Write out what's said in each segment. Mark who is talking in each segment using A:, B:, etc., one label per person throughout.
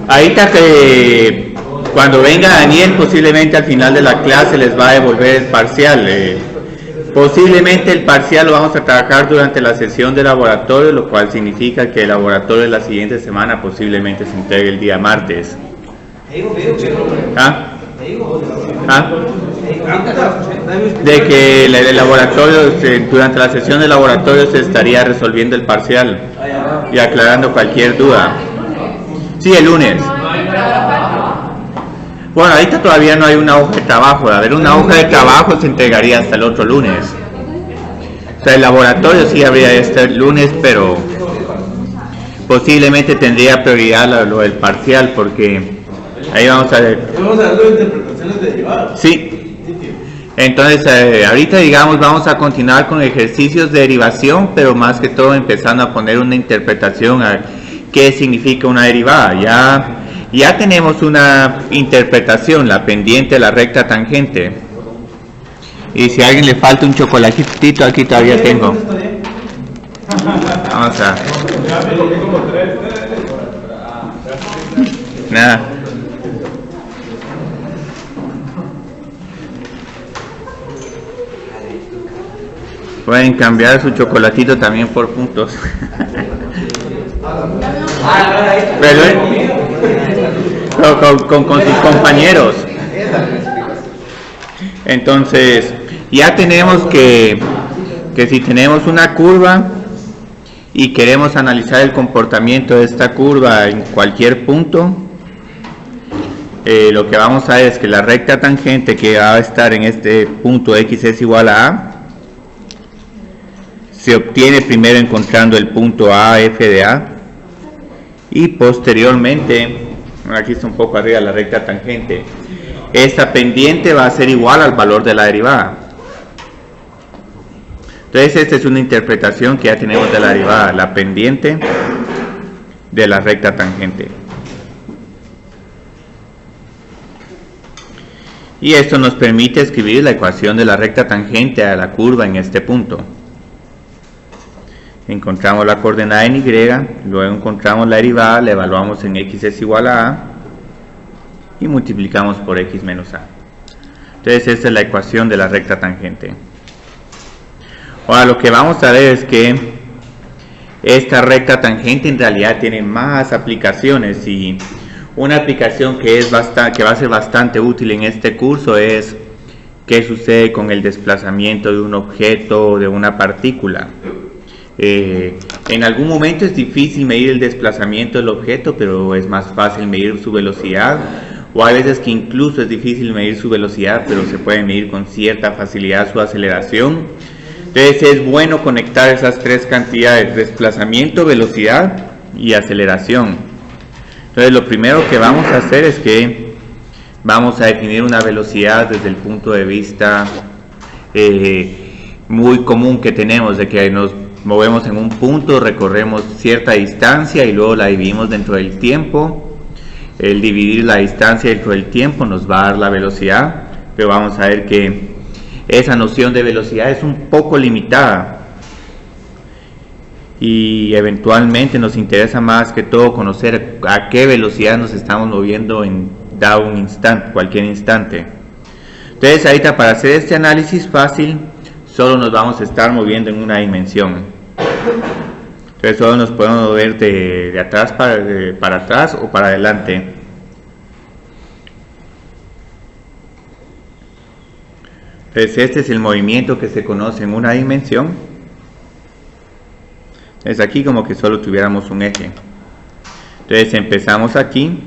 A: Ahorita que cuando venga Daniel, posiblemente al final de la clase les va a devolver el parcial. Posiblemente el parcial lo vamos a trabajar durante la sesión de laboratorio, lo cual significa que el laboratorio de la siguiente semana posiblemente se entregue el día martes. ¿Ah? ¿Ah? De que el laboratorio, durante la sesión de laboratorio se estaría resolviendo el parcial y aclarando cualquier duda. Sí, el lunes. Bueno, ahorita todavía no hay una hoja de trabajo. De haber una hoja de trabajo se entregaría hasta el otro lunes. O sea, el laboratorio sí habría este lunes, pero posiblemente tendría prioridad lo del parcial, porque ahí vamos a ver.
B: Vamos a ver interpretaciones derivadas.
A: Sí. Entonces, ahorita digamos vamos a continuar con ejercicios de derivación, pero más que todo empezando a poner una interpretación a qué significa una derivada. Ya tenemos una interpretación, la pendiente de la recta tangente. Y si a alguien le falta un chocolatito, aquí todavía tengo. Vamos a... Nada. Pueden cambiar su chocolatito también por puntos. Con sus compañeros. Entonces ya tenemos que si tenemos una curva y queremos analizar el comportamiento de esta curva en cualquier punto, lo que vamos a ver es que la recta tangente que va a estar en este punto x es igual a a se obtiene primero encontrando el punto a f de a y posteriormente, aquí está un poco arriba la recta tangente, esta pendiente va a ser igual al valor de la derivada. Entonces esta es una interpretación que ya tenemos de la derivada, la pendiente de la recta tangente. Y esto nos permite escribir la ecuación de la recta tangente a la curva en este punto. Encontramos la coordenada en y, luego encontramos la derivada, la evaluamos en x es igual a y multiplicamos por x menos a. Entonces esta es la ecuación de la recta tangente. Ahora lo que vamos a ver es que esta recta tangente en realidad tiene más aplicaciones, y una aplicación que va a ser bastante útil en este curso es qué sucede con el desplazamiento de un objeto o de una partícula. En algún momento es difícil medir el desplazamiento del objeto, pero es más fácil medir su velocidad, o hay veces que incluso es difícil medir su velocidad, pero se puede medir con cierta facilidad su aceleración. Entonces es bueno conectar esas tres cantidades: desplazamiento, velocidad y aceleración. Entonces lo primero que vamos a hacer es que vamos a definir una velocidad desde el punto de vista muy común que tenemos, de que nos movemos en un punto, recorremos cierta distancia y luego la dividimos dentro del tiempo. El dividir la distancia dentro del tiempo nos va a dar la velocidad, pero vamos a ver que esa noción de velocidad es un poco limitada y eventualmente nos interesa más que todo conocer a qué velocidad nos estamos moviendo en dado un instante, cualquier instante. Entonces ahorita, para hacer este análisis fácil, solo nos vamos a estar moviendo en una dimensión. Entonces solo nos podemos mover de atrás para atrás o para adelante. Entonces este es el movimiento que se conoce en una dimensión. Es aquí como que solo tuviéramos un eje. Entonces empezamos aquí.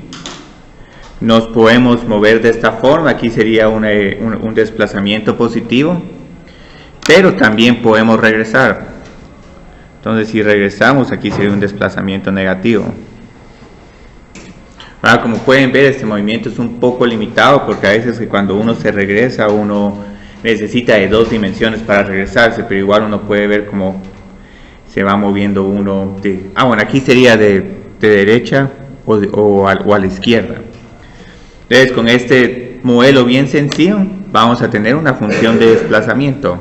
A: Nos podemos mover de esta forma. Aquí sería un desplazamiento positivo, pero también podemos regresar. Entonces si regresamos, aquí sería un desplazamiento negativo. Ahora, como pueden ver, este movimiento es un poco limitado, porque a veces que cuando uno se regresa, uno necesita de dos dimensiones para regresarse, pero igual uno puede ver cómo se va moviendo uno bueno, aquí sería de derecha o a la izquierda. Entonces con este modelo bien sencillo vamos a tener una función de desplazamiento.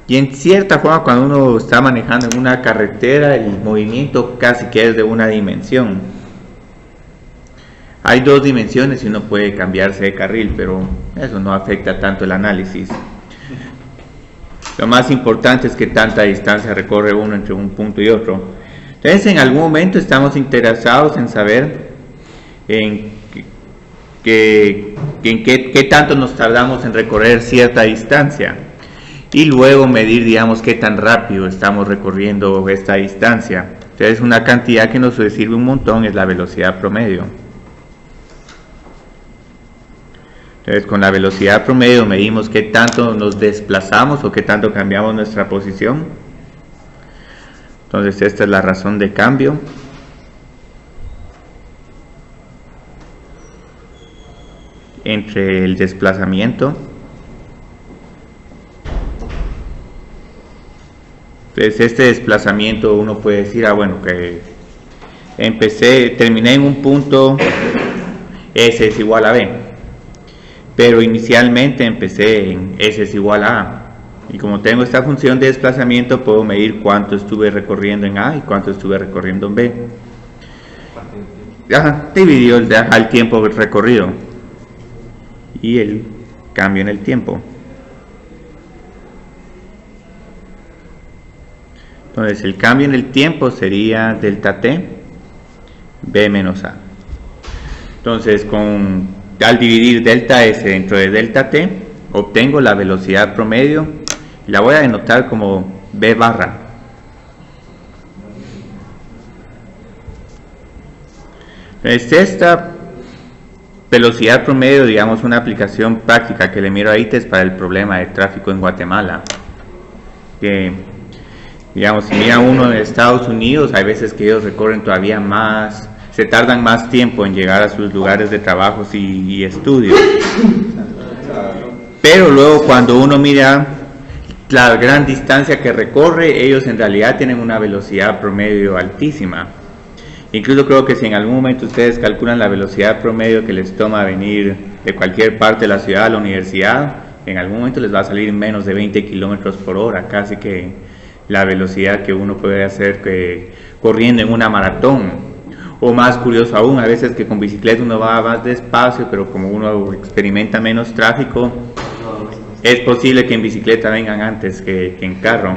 A: Y en cierta forma, cuando uno está manejando en una carretera, el movimiento casi que es de una dimensión. Hay dos dimensiones y uno puede cambiarse de carril, pero eso no afecta tanto el análisis. Lo más importante es que tanta distancia recorre uno entre un punto y otro. Entonces, en algún momento estamos interesados en saber en qué tanto nos tardamos en recorrer cierta distancia. Y luego medir, digamos, qué tan rápido estamos recorriendo esta distancia. Entonces, una cantidad que nos sirve un montón es la velocidad promedio. Entonces, con la velocidad promedio medimos qué tanto nos desplazamos o qué tanto cambiamos nuestra posición. Entonces, esta es la razón de cambio. Entre el desplazamiento. Entonces, este desplazamiento uno puede decir, bueno, que terminé en un punto, S es igual a B. Pero inicialmente empecé en S es igual a A. Y como tengo esta función de desplazamiento, puedo medir cuánto estuve recorriendo en A y cuánto estuve recorriendo en B. Dividido el tiempo recorrido y el cambio en el tiempo. Entonces el cambio en el tiempo sería delta t B menos A. Entonces al dividir delta S dentro de delta t, obtengo la velocidad promedio y la voy a denotar como B barra. Entonces esta velocidad promedio, digamos, una aplicación práctica que le miro ahorita es para el problema de tráfico en Guatemala. Que, digamos, si mira uno en Estados Unidos, hay veces que ellos recorren todavía más, se tardan más tiempo en llegar a sus lugares de trabajo y estudios. Pero luego cuando uno mira la gran distancia que recorre, ellos en realidad tienen una velocidad promedio altísima. Incluso creo que si en algún momento ustedes calculan la velocidad promedio que les toma venir de cualquier parte de la ciudad a la universidad, en algún momento les va a salir menos de 20 kilómetros por hora, casi que la velocidad que uno puede hacer corriendo en una maratón. O más curioso aún, a veces que con bicicleta uno va más despacio, pero como uno experimenta menos tráfico, es posible que en bicicleta vengan antes que en carro.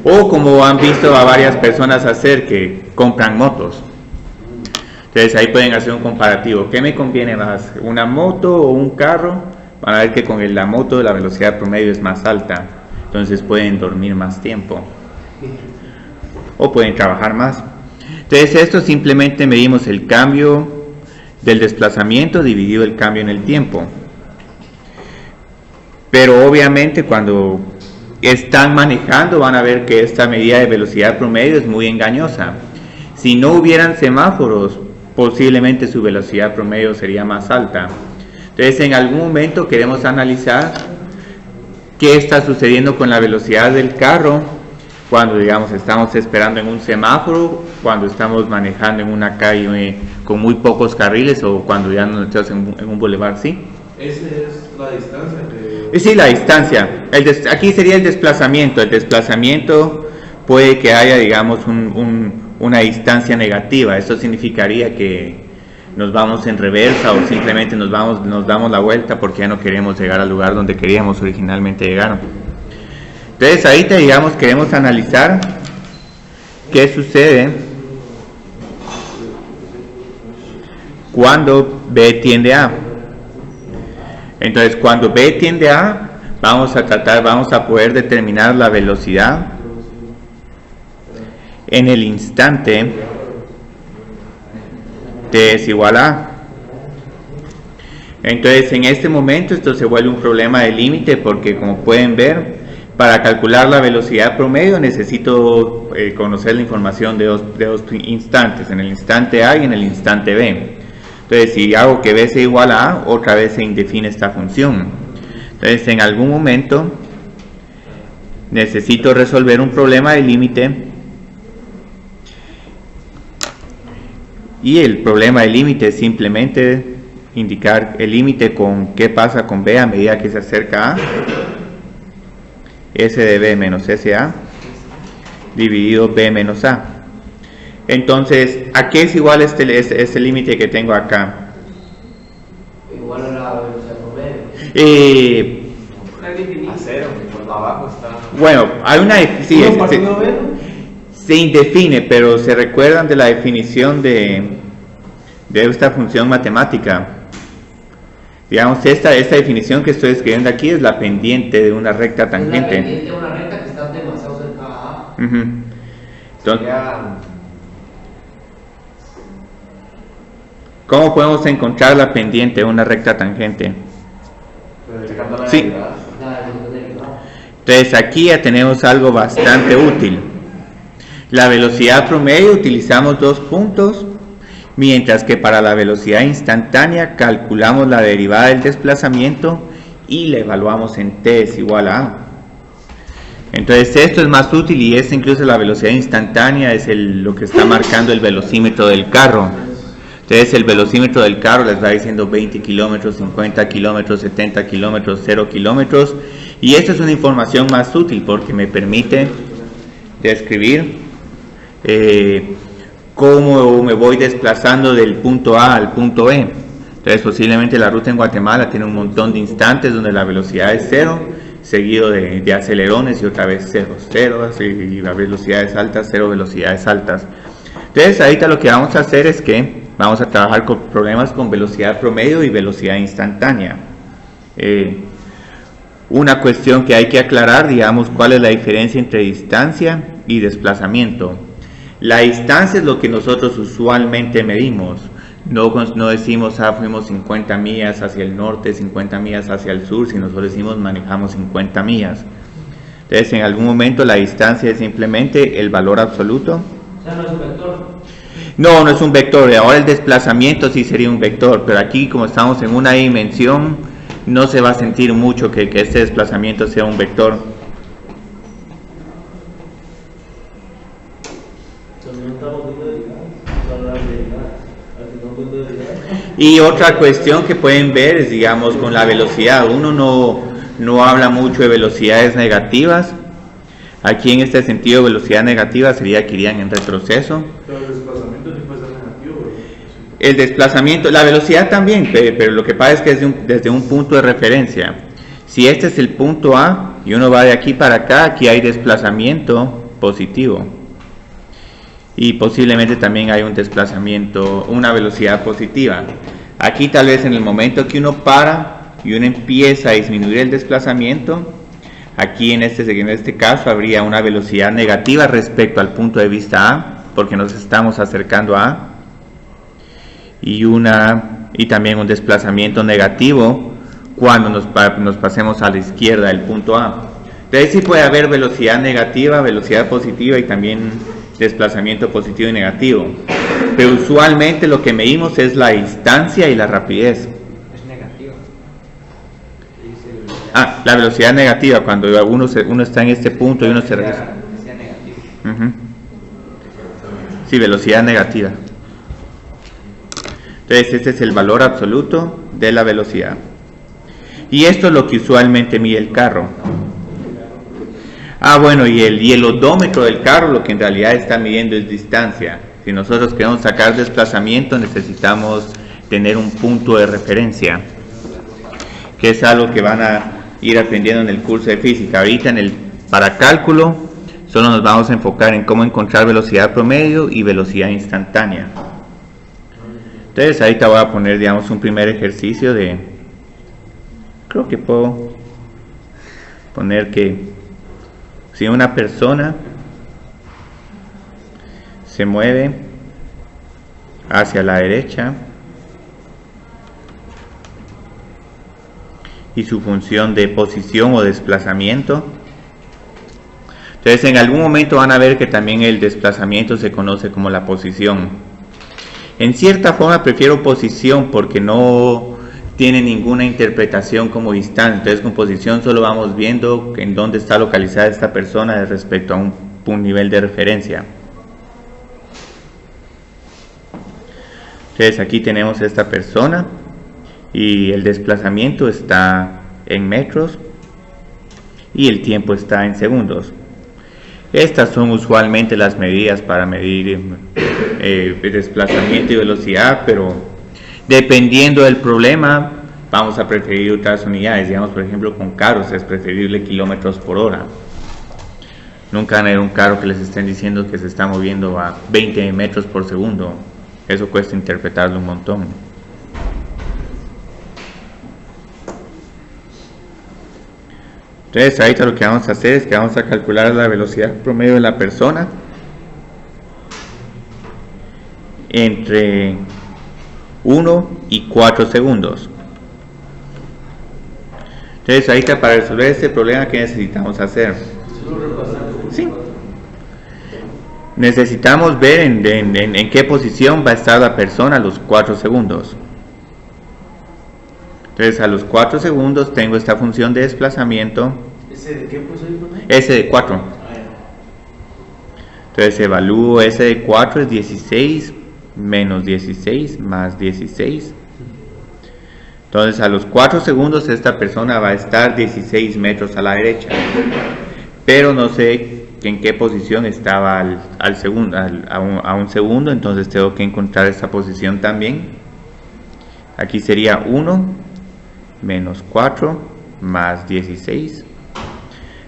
A: O como han visto a varias personas hacer, que compran motos. Entonces ahí pueden hacer un comparativo. ¿Qué me conviene más? ¿Una moto o un carro? Van a ver que con la moto la velocidad promedio es más alta. Entonces pueden dormir más tiempo. O pueden trabajar más. Entonces esto simplemente medimos el cambio del desplazamiento dividido el cambio en el tiempo. Pero obviamente cuando están manejando van a ver que esta medida de velocidad promedio es muy engañosa. Si no hubieran semáforos, posiblemente su velocidad promedio sería más alta. Entonces en algún momento queremos analizar qué está sucediendo con la velocidad del carro cuando, digamos, estamos esperando en un semáforo, cuando estamos manejando en una calle con muy pocos carriles o cuando ya nos estamos en un bulevar, ¿sí?
B: Esa es la distancia
A: Sí, la distancia. Aquí sería el desplazamiento. El desplazamiento puede que haya, digamos, una distancia negativa. Esto significaría que nos vamos en reversa o simplemente nos damos la vuelta porque ya no queremos llegar al lugar donde queríamos originalmente llegar. Entonces ahorita, digamos, queremos analizar qué sucede cuando B tiende a A. Entonces cuando B tiende a A, vamos a poder determinar la velocidad en el instante T es igual a A. Entonces en este momento esto se vuelve un problema de límite porque, como pueden ver, para calcular la velocidad promedio necesito conocer la información de dos instantes, en el instante A y en el instante B. Entonces si hago que B sea igual a A, otra vez se indefine esta función. Entonces en algún momento necesito resolver un problema de límite, y el problema de límite es simplemente indicar el límite con qué pasa con B a medida que se acerca a A. S de B menos SA dividido B menos A. Entonces, ¿a qué es igual este límite que tengo acá?
C: Igual a la velocidad promedio.
B: A cero, por abajo está.
A: Bueno, hay una... Sí,
C: ¿Uno partido B, no?
A: se indefine, pero ¿se recuerdan de la definición de esta función matemática? Digamos, esta definición que estoy escribiendo aquí es la pendiente de una recta tangente.
C: Es la pendiente de una recta que está demasiado cerca a A.
A: Ujú. Entonces, ¿cómo podemos encontrar la pendiente de una recta tangente? Sí. Entonces aquí ya tenemos algo bastante útil. La velocidad promedio utilizamos 2 puntos, mientras que para la velocidad instantánea calculamos la derivada del desplazamiento y la evaluamos en t es igual a A. Entonces esto es más útil y es incluso la velocidad instantánea, es lo que está marcando el velocímetro del carro. Entonces el velocímetro del carro les va diciendo 20 kilómetros, 50 kilómetros, 70 kilómetros, 0 kilómetros. Y esta es una información más útil porque me permite describir cómo me voy desplazando del punto A al punto B. Entonces posiblemente la ruta en Guatemala tiene un montón de instantes donde la velocidad es 0, seguido de acelerones y otra vez 0, 0, y las velocidades altas, 0 velocidades altas. Entonces ahorita lo que vamos a hacer es que vamos a trabajar con problemas con velocidad promedio y velocidad instantánea. Una cuestión que hay que aclarar, digamos, cuál es la diferencia entre distancia y desplazamiento. La distancia es lo que nosotros usualmente medimos. No decimos, fuimos 50 millas hacia el norte, 50 millas hacia el sur, sino nosotros decimos manejamos 50 millas. Entonces, en algún momento la distancia es simplemente el valor absoluto.
C: O sea, no es un vector.
A: No es un vector. Ahora el desplazamiento sí sería un vector, pero aquí como estamos en una dimensión, no se va a sentir mucho que este desplazamiento sea un vector. Y otra cuestión que pueden ver es, digamos, con la velocidad. Uno no habla mucho de velocidades negativas. Aquí en este sentido, velocidad negativa sería que irían en retroceso.
B: Pero el desplazamiento sí puede ser negativo.
A: El desplazamiento, la velocidad también, pero lo que pasa es que es desde un punto de referencia. Si este es el punto A y uno va de aquí para acá, aquí hay desplazamiento positivo. Y posiblemente también hay un desplazamiento, una velocidad positiva. Aquí tal vez en el momento que uno para y uno empieza a disminuir el desplazamiento, aquí en este caso habría una velocidad negativa respecto al punto de vista A, porque nos estamos acercando a A, y también un desplazamiento negativo cuando nos pasemos a la izquierda del punto A. Entonces sí puede haber velocidad negativa, velocidad positiva y también desplazamiento positivo y negativo, pero usualmente lo que medimos es la distancia y la rapidez.
C: Es negativa.
A: La velocidad negativa, cuando uno está en este punto y uno se regresa.
C: Velocidad negativa.
A: Sí, velocidad negativa. Entonces este es el valor absoluto de la velocidad. Y esto es lo que usualmente mide el carro. Bueno, y el odómetro del carro lo que en realidad está midiendo es distancia. Si nosotros queremos sacar desplazamiento, necesitamos tener un punto de referencia, que es algo que van a ir aprendiendo en el curso de física. Ahorita para cálculo solo nos vamos a enfocar en cómo encontrar velocidad promedio y velocidad instantánea. Entonces ahorita voy a poner, digamos, un primer ejercicio creo que puedo poner que si una persona se mueve hacia la derecha y su función de posición o desplazamiento, entonces en algún momento van a ver que también el desplazamiento se conoce como la posición. En cierta forma prefiero posición porque no tiene ninguna interpretación como distancia. Entonces con posición solo vamos viendo en dónde está localizada esta persona respecto a un nivel de referencia. Entonces aquí tenemos esta persona y el desplazamiento está en metros y el tiempo está en segundos. Estas son usualmente las medidas para medir desplazamiento y velocidad, pero dependiendo del problema vamos a preferir otras unidades. Digamos, por ejemplo, con carros es preferible kilómetros por hora. Nunca van a ver un carro que les estén diciendo que se está moviendo a 20 metros por segundo. Eso cuesta interpretarlo un montón. Entonces ahorita lo que vamos a hacer es que vamos a calcular la velocidad promedio de la persona entre 1 y 4 segundos. Entonces ahorita para resolver este problema, ¿qué necesitamos hacer? Sí. Necesitamos ver en qué posición va a estar la persona a los 4 segundos. Entonces a los 4 segundos tengo esta función de desplazamiento.
C: ¿Ese de qué posición?
A: S de 4. Entonces evalúo S de 4 es 16 menos 16 más 16. Entonces a los 4 segundos esta persona va a estar 16 metros a la derecha. Pero no sé en qué posición estaba a un segundo, entonces tengo que encontrar esta posición también. Aquí sería 1 menos 4 más 16.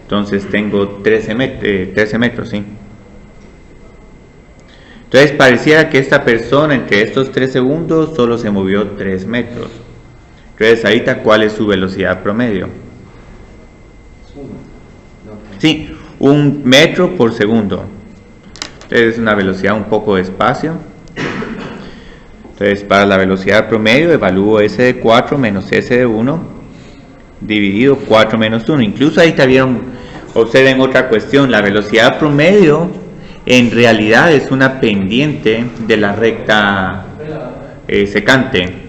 A: Entonces tengo 13 metros, ¿sí? Entonces pareciera que esta persona entre estos 3 segundos solo se movió 3 metros. Entonces ahorita, ¿cuál es su velocidad promedio? Sí, 1 metro por segundo. Entonces es una velocidad un poco despacio. Entonces para la velocidad promedio evalúo S de 4 menos S de 1 dividido 4 menos 1. Incluso ahí vieron, observen otra cuestión, la velocidad promedio en realidad es una pendiente de la recta secante.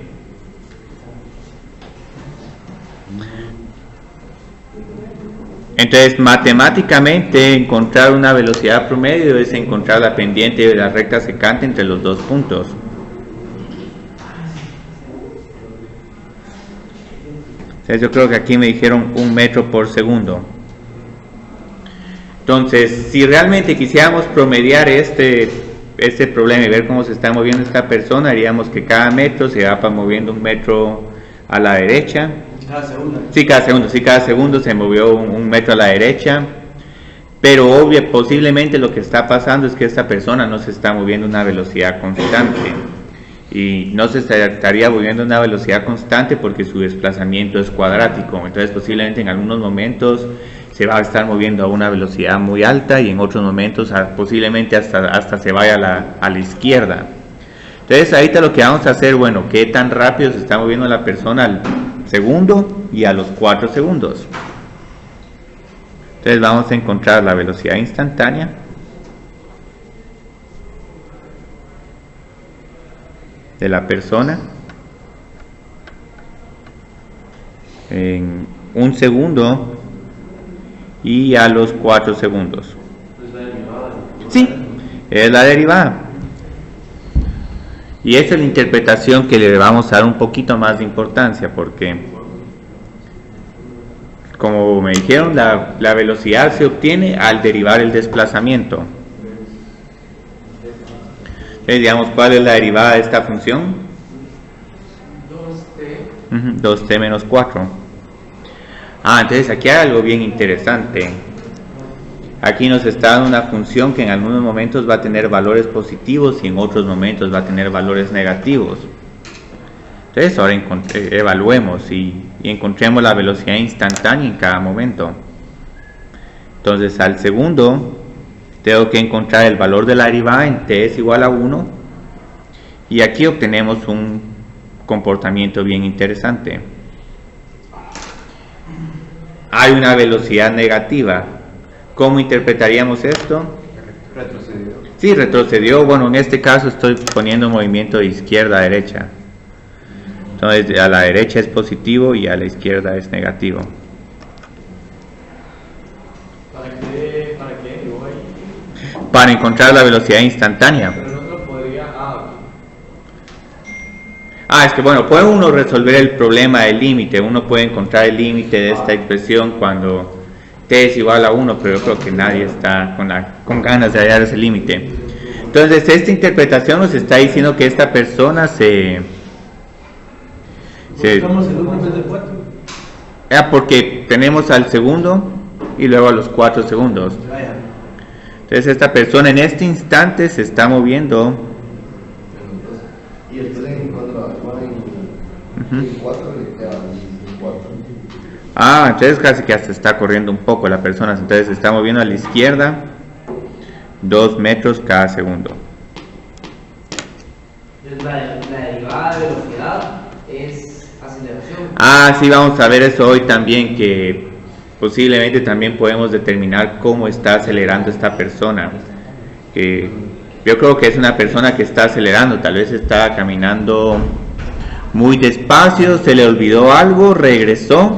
A: Entonces matemáticamente encontrar una velocidad promedio es encontrar la pendiente de la recta secante entre los dos puntos. Entonces yo creo que aquí me dijeron 1 metro por segundo. Entonces si realmente quisiéramos promediar este problema y ver cómo se está moviendo esta persona, haríamos que cada metro se va moviendo 1 metro a la derecha.
C: Cada segundo.
A: Sí, cada segundo se movió 1 metro a la derecha, pero posiblemente lo que está pasando es que esta persona no se está moviendo a una velocidad constante, y no se estaría moviendo a una velocidad constante porque su desplazamiento es cuadrático. Entonces posiblemente en algunos momentos se va a estar moviendo a una velocidad muy alta y en otros momentos posiblemente hasta se vaya a la izquierda. Entonces ahorita lo que vamos a hacer, bueno, qué tan rápido se está moviendo la persona al segundo y a los 4 segundos. Entonces vamos a encontrar la velocidad instantánea de la persona en 1 segundo y a los 4 segundos. Sí, es la derivada. Y esta es la interpretación que le vamos a dar un poquito más de importancia, porque como me dijeron, la velocidad se obtiene al derivar el desplazamiento. Entonces, digamos, ¿cuál es la derivada de esta función? 2t. 2t menos 4. Entonces aquí hay algo bien interesante. Aquí nos está dando una función que en algunos momentos va a tener valores positivos y en otros momentos va a tener valores negativos. Entonces ahora evaluemos y encontremos la velocidad instantánea en cada momento. Entonces al segundo tengo que encontrar el valor de la derivada en t es igual a 1, y aquí obtenemos un comportamiento bien interesante. Hay una velocidad negativa. ¿Cómo interpretaríamos esto?
B: Retrocedió.
A: Sí, retrocedió. Bueno, en este caso estoy poniendo movimiento de izquierda a derecha. Entonces a la derecha es positivo y a la izquierda es negativo.
C: ¿Para qué?
A: Para encontrar la velocidad instantánea.
C: Pero no lo podría...
A: Es que bueno, puede uno resolver el problema del límite. Uno puede encontrar el límite de esta expresión cuando t es igual a 1, pero yo creo que nadie está con ganas de hallar ese límite. Entonces esta interpretación nos está diciendo que esta persona
B: Buscamos el 1 en vez de 4.
A: porque tenemos al segundo y luego a los 4 segundos. Entonces esta persona en este instante se está moviendo.
C: Y entonces en cuanto a 4 le queda 4.
A: Entonces casi que hasta está corriendo un poco la persona. Entonces se está moviendo a la izquierda 2 metros cada segundo.
C: La derivada de velocidad es aceleración.
A: Sí, vamos a ver eso hoy también, que posiblemente también podemos determinar cómo está acelerando esta persona. Que yo creo que es una persona que está acelerando, tal vez está caminando muy despacio, se le olvidó algo, regresó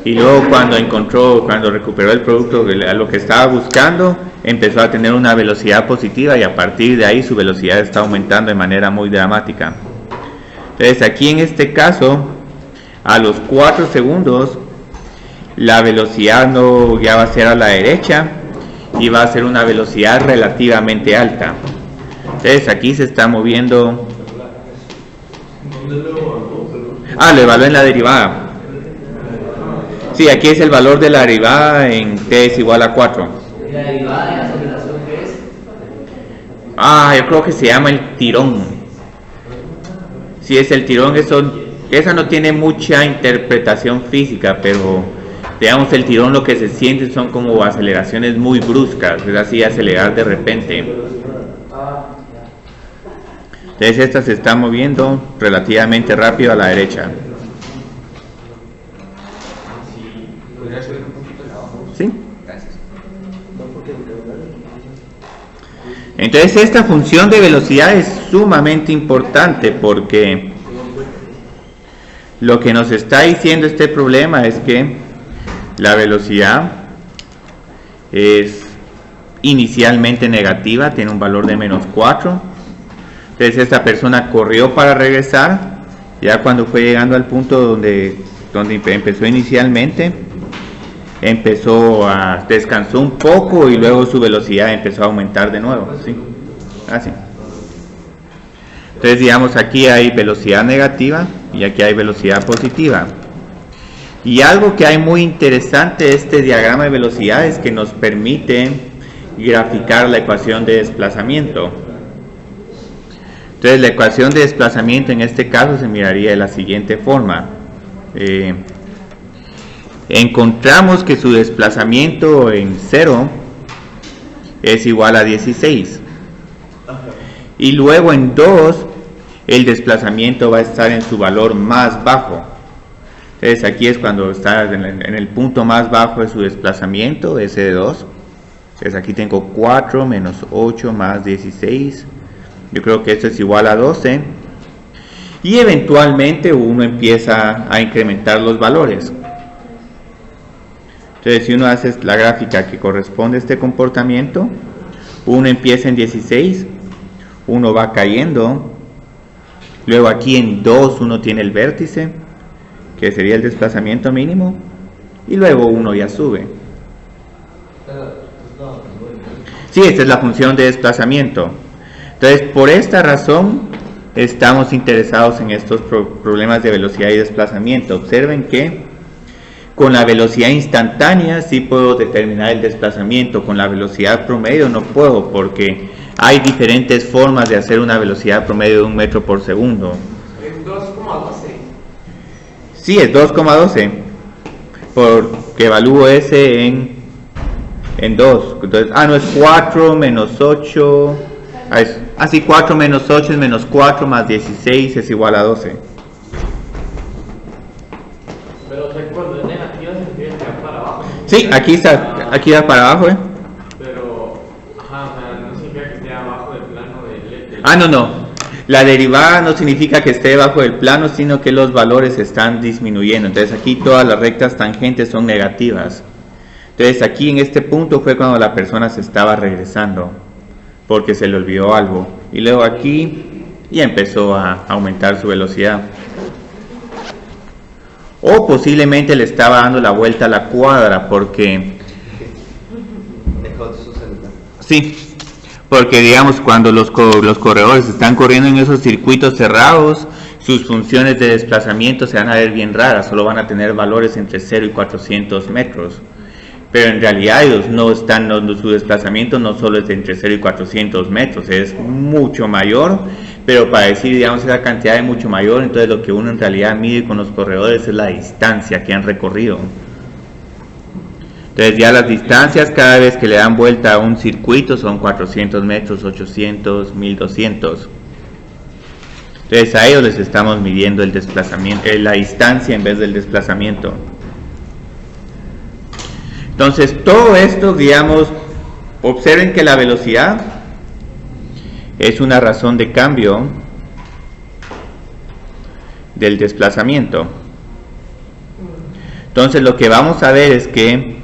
A: y luego cuando recuperó el producto, lo que estaba buscando, empezó a tener una velocidad positiva y a partir de ahí su velocidad está aumentando de manera muy dramática. Entonces aquí en este caso, a los 4 segundos, la velocidad no ya va a ser a la derecha y va a ser una velocidad relativamente alta. Entonces aquí se está moviendo. Lo evalué en la derivada. Sí, aquí es el valor de la derivada en t es igual a 4.
C: ¿Y la derivada de aceleración qué es?
A: Yo creo que se llama el tirón. Sí, es el tirón. Esa no tiene mucha interpretación física, pero digamos el tirón lo que se siente son como aceleraciones muy bruscas, es así, acelerar de repente. Entonces esta se está moviendo relativamente rápido a la derecha. ¿Sí? Entonces esta función de velocidad es sumamente importante porque lo que nos está diciendo este problema es que la velocidad es inicialmente negativa, tiene un valor de menos 4. Entonces esta persona corrió para regresar, ya cuando fue llegando al punto donde empezó inicialmente, descansó un poco y luego su velocidad empezó a aumentar de nuevo. ¿Sí? Así. Entonces digamos aquí hay velocidad negativa y aquí hay velocidad positiva. Y algo que hay muy interesante de este diagrama de velocidad es que nos permite graficar la ecuación de desplazamiento. Entonces la ecuación de desplazamiento en este caso se miraría de la siguiente forma. Encontramos que su desplazamiento en 0 es igual a 16. Y luego en 2 el desplazamiento va a estar en su valor más bajo. Entonces aquí es cuando está en el punto más bajo de su desplazamiento, ese de 2. Entonces aquí tengo 4 menos 8 más 16. Yo creo que esto es igual a 12. Y eventualmente uno empieza a incrementar los valores. Entonces si uno hace la gráfica que corresponde a este comportamiento, uno empieza en 16, uno va cayendo, luego aquí en 2 uno tiene el vértice, que sería el desplazamiento mínimo, y luego uno ya sube. Sí, esta es la función de desplazamiento. Entonces por esta razón estamos interesados en estos problemas de velocidad y desplazamiento. Observen que con la velocidad instantánea sí puedo determinar el desplazamiento, con la velocidad promedio no puedo, porque hay diferentes formas de hacer una velocidad promedio de 1 metro por segundo.
C: Es 2,12.
A: Sí, es 2,12, porque evalúo ese en 2. Entonces, no es 4 menos 8. Así 4 menos 8 es menos 4 más 16 es igual a 12.
C: Pero cuando es negativa significa que va para abajo.
A: Sí, aquí va para abajo,
B: Pero, o sea, no significa que esté abajo del plano del
A: no. La derivada no significa que esté debajo del plano, sino que los valores están disminuyendo. Entonces aquí todas las rectas tangentes son negativas. Entonces aquí en este punto fue cuando la persona se estaba regresando, porque se le olvidó algo. Y luego aquí ya empezó a aumentar su velocidad. O posiblemente le estaba dando la vuelta a la cuadra, porque Sí, porque digamos cuando los corredores están corriendo en esos circuitos cerrados, sus funciones de desplazamiento se van a ver bien raras, solo van a tener valores entre 0 y 400 metros. Pero en realidad ellos no están, su desplazamiento no solo es entre 0 y 400 metros, es mucho mayor, pero para decir, digamos, esa cantidad es mucho mayor, entonces lo que uno en realidad mide con los corredores es la distancia que han recorrido. Entonces ya las distancias cada vez que le dan vuelta a un circuito son 400 metros, 800, 1200. Entonces a ellos les estamos midiendo el desplazamiento, la distancia en vez del desplazamiento. Entonces todo esto, digamos, observen que la velocidad es una razón de cambio del desplazamiento. Entonces lo que vamos a ver es que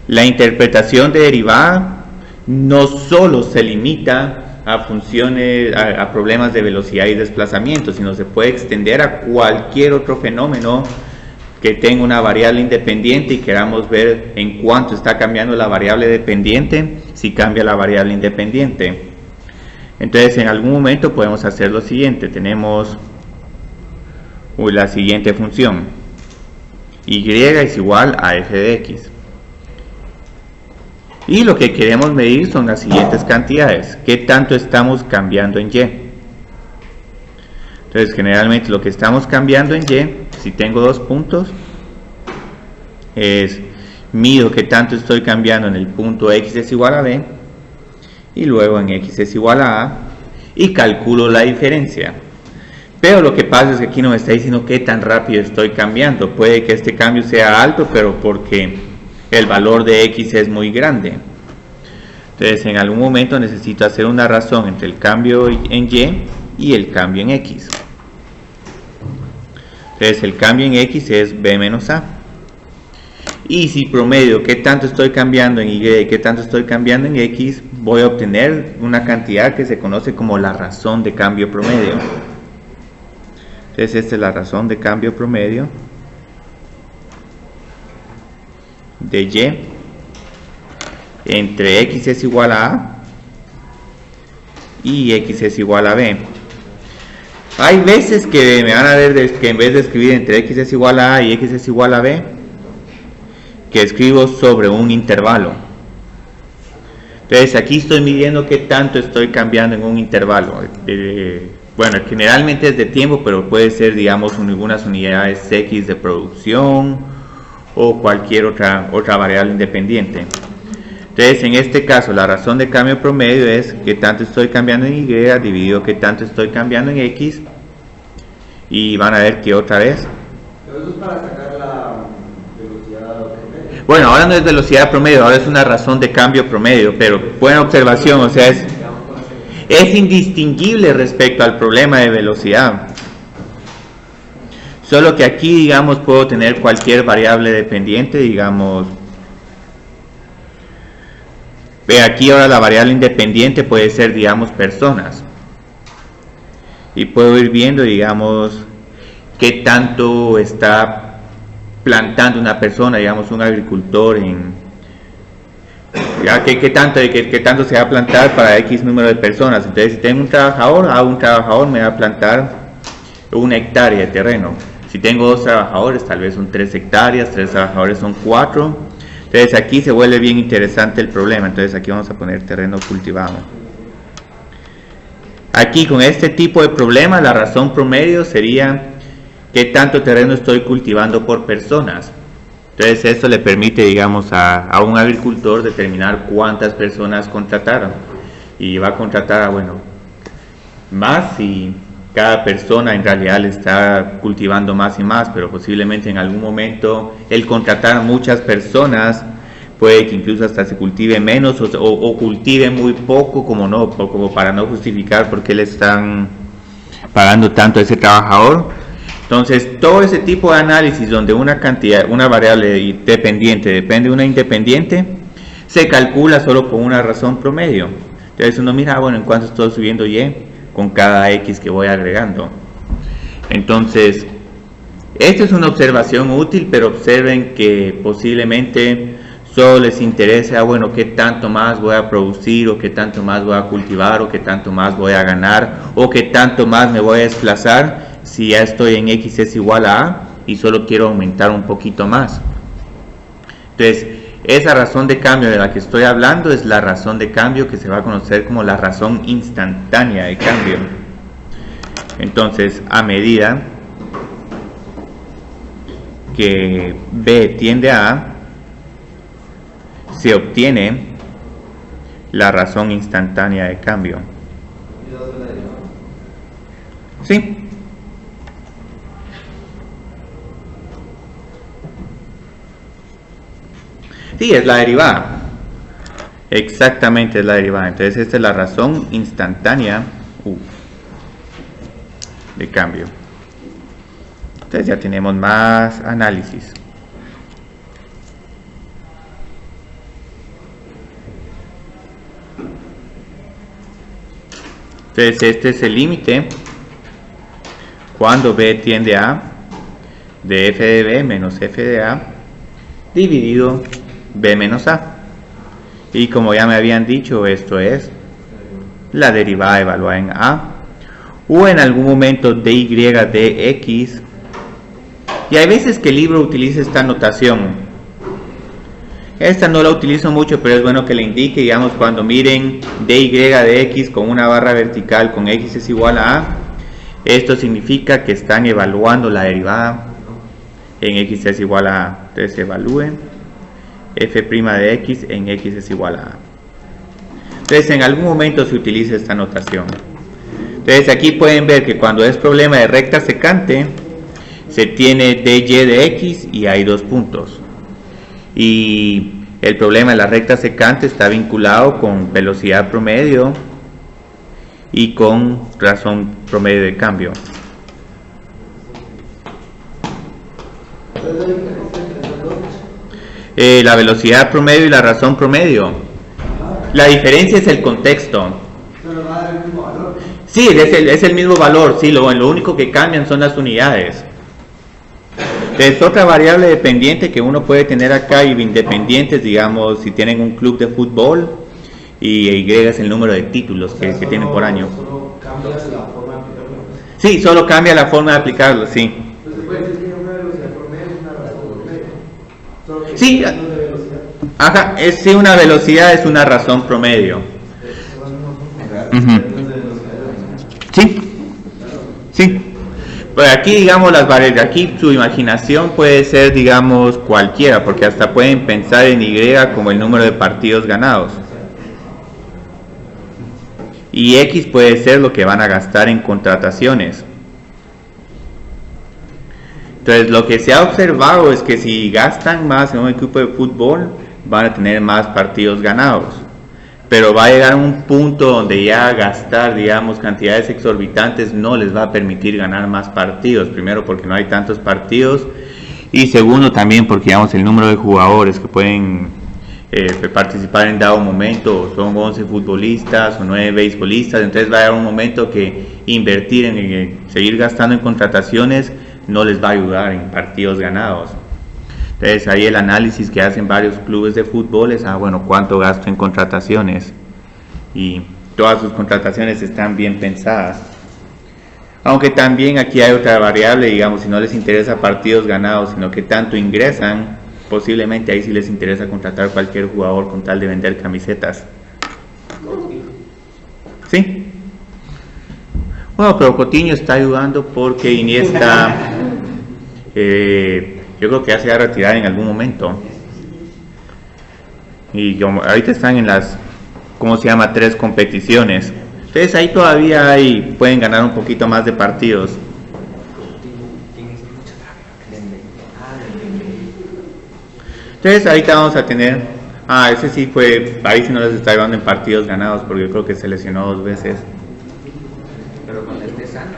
A: la interpretación de derivada no solo se limita a funciones, a problemas de velocidad y desplazamiento, sino se puede extender a cualquier otro fenómeno que tenga una variable independiente y queramos ver en cuánto está cambiando la variable dependiente, si cambia la variable independiente. Entonces en algún momento podemos hacer lo siguiente, tenemos la siguiente función, y es igual a f de x. Y lo que queremos medir son las siguientes cantidades. ¿Qué tanto estamos cambiando en y? Entonces generalmente lo que estamos cambiando en y, si tengo dos puntos, es mido qué tanto estoy cambiando en el punto x es igual a b, y luego en x es igual a a, y calculo la diferencia. Pero lo que pasa es que aquí no me está diciendo qué tan rápido estoy cambiando. Puede que este cambio sea alto, pero porque el valor de x es muy grande. Entonces en algún momento necesito hacer una razón entre el cambio en y el cambio en x. Entonces el cambio en x es b menos a. Y si promedio qué tanto estoy cambiando en y y qué tanto estoy cambiando en x, voy a obtener una cantidad que se conoce como la razón de cambio promedio. Entonces esta es la razón de cambio promedio de y entre x es igual a y x es igual a b. Hay veces que me van a ver que en vez de escribir entre x es igual a y x es igual a b, que escribo sobre un intervalo. Entonces aquí estoy midiendo qué tanto estoy cambiando en un intervalo. Bueno, generalmente es de tiempo, pero puede ser, digamos, algunas unidades x de producción o cualquier otra variable independiente. Entonces en este caso la razón de cambio promedio es qué tanto estoy cambiando en y dividido qué tanto estoy cambiando en x, y van a ver que otra vez,
C: Pero eso es para sacar la velocidad promedio.
A: bueno, ahora no es velocidad promedio, ahora es una razón de cambio promedio, pero buena observación, o sea, es indistinguible respecto al problema de velocidad. Solo que aquí, digamos, puedo tener cualquier variable dependiente, digamos. Ve aquí ahora la variable independiente puede ser, digamos, personas. Y puedo ir viendo, digamos, qué tanto está plantando una persona, digamos, un agricultor qué tanto se va a plantar para X número de personas. Entonces si tengo un trabajador me va a plantar 1 hectárea de terreno. Si tengo 2 trabajadores, tal vez son 3 hectáreas, 3 trabajadores son 4. Entonces aquí se vuelve bien interesante el problema. Entonces aquí vamos a poner terreno cultivado. Aquí con este tipo de problema la razón promedio sería qué tanto terreno estoy cultivando por personas. Entonces esto le permite, digamos, a un agricultor determinar cuántas personas contrataron. Y va a contratar más si cada persona en realidad le está cultivando más y más, pero posiblemente en algún momento el contratar muchas personas puede que incluso hasta se cultive menos o cultive muy poco, como para no justificar por qué le están pagando tanto a ese trabajador. Entonces todo ese tipo de análisis donde una variable dependiente depende de una independiente, se calcula solo con una razón promedio. Entonces uno mira, en cuánto estoy subiendo y con cada x que voy agregando. Entonces esta es una observación útil, pero observen que posiblemente solo les interesa, bueno, qué tanto más voy a producir, o qué tanto más voy a cultivar, o qué tanto más voy a ganar, o qué tanto más me voy a desplazar si ya estoy en X es igual a A y solo quiero aumentar un poquito más. Entonces, esa razón de cambio de la que estoy hablando es la razón de cambio que se va a conocer como la razón instantánea de cambio. Entonces, a medida que B tiende a A, se obtiene la razón instantánea de cambio. ¿Sí? Sí, es la derivada. Exactamente, es la derivada. Entonces, esta es la razón instantánea de cambio. Entonces, ya tenemos más análisis. Entonces, este es el límite cuando B tiende a de f de B menos f de A dividido B menos A. Y como ya me habían dicho, esto es la derivada evaluada en A, o en algún momento dy de x. Y hay veces que el libro utiliza esta notación. Esta no la utilizo mucho, pero es bueno que le indique, digamos, cuando miren dy de x con una barra vertical con x es igual a A, esto significa que están evaluando la derivada en x es igual a A. Entonces evalúen f' de x en x es igual a A. Entonces en algún momento se utiliza esta notación. Entonces aquí pueden ver que cuando es problema de recta secante, se tiene dy de x y hay dos puntos. Y el problema de la recta secante está vinculado con velocidad promedio y con razón promedio de cambio. La velocidad promedio y la razón promedio. La diferencia es el contexto. Sí, es el mismo valor, sí, lo único que cambian son las unidades. Es otra variable dependiente que uno puede tener acá, y independientes, digamos, si tienen un club de fútbol, y Y es el número de títulos que tienen por año.
C: Solo cambia la forma de aplicarlo.
A: Sí, solo cambia la forma de aplicarlo, sí.
C: Entonces puede decir que una velocidad promedio es una razón promedio. Solo que
A: Sí,
C: de velocidad.
A: ajá, sí, una velocidad es una razón promedio. Ujú. Sí, sí. Pues aquí, digamos, las variables, aquí su imaginación puede ser, digamos, cualquiera, porque hasta pueden pensar en Y como el número de partidos ganados. Y X puede ser lo que van a gastar en contrataciones. Entonces, lo que se ha observado es que si gastan más en un equipo de fútbol, van a tener más partidos ganados. Pero va a llegar a un punto donde ya gastar, digamos, cantidades exorbitantes no les va a permitir ganar más partidos. Primero, porque no hay tantos partidos. Y segundo, también porque, digamos, el número de jugadores que pueden participar en dado momento son 11 futbolistas o 9 beisbolistas. Entonces va a llegar un momento que invertir en seguir gastando en contrataciones no les va a ayudar en partidos ganados. Entonces ahí el análisis que hacen varios clubes de fútbol es, bueno, ¿cuánto gasto en contrataciones? Y todas sus contrataciones están bien pensadas. Aunque también aquí hay otra variable, digamos, si no les interesa partidos ganados, sino que tanto ingresan, posiblemente ahí sí les interesa contratar cualquier jugador con tal de vender camisetas. ¿Sí? Bueno, pero Coutinho está ayudando porque Iniesta... yo creo que ya se va a retirar en algún momento. Y como ahorita están en las, ¿cómo se llama? 3 competiciones. Entonces ahí todavía pueden ganar un poquito más de partidos. Entonces ahorita vamos a tener, ese sí fue, ahí sí no les está llevando en partidos ganados, porque yo creo que se lesionó 2 veces.
D: Pero cuando esté sano,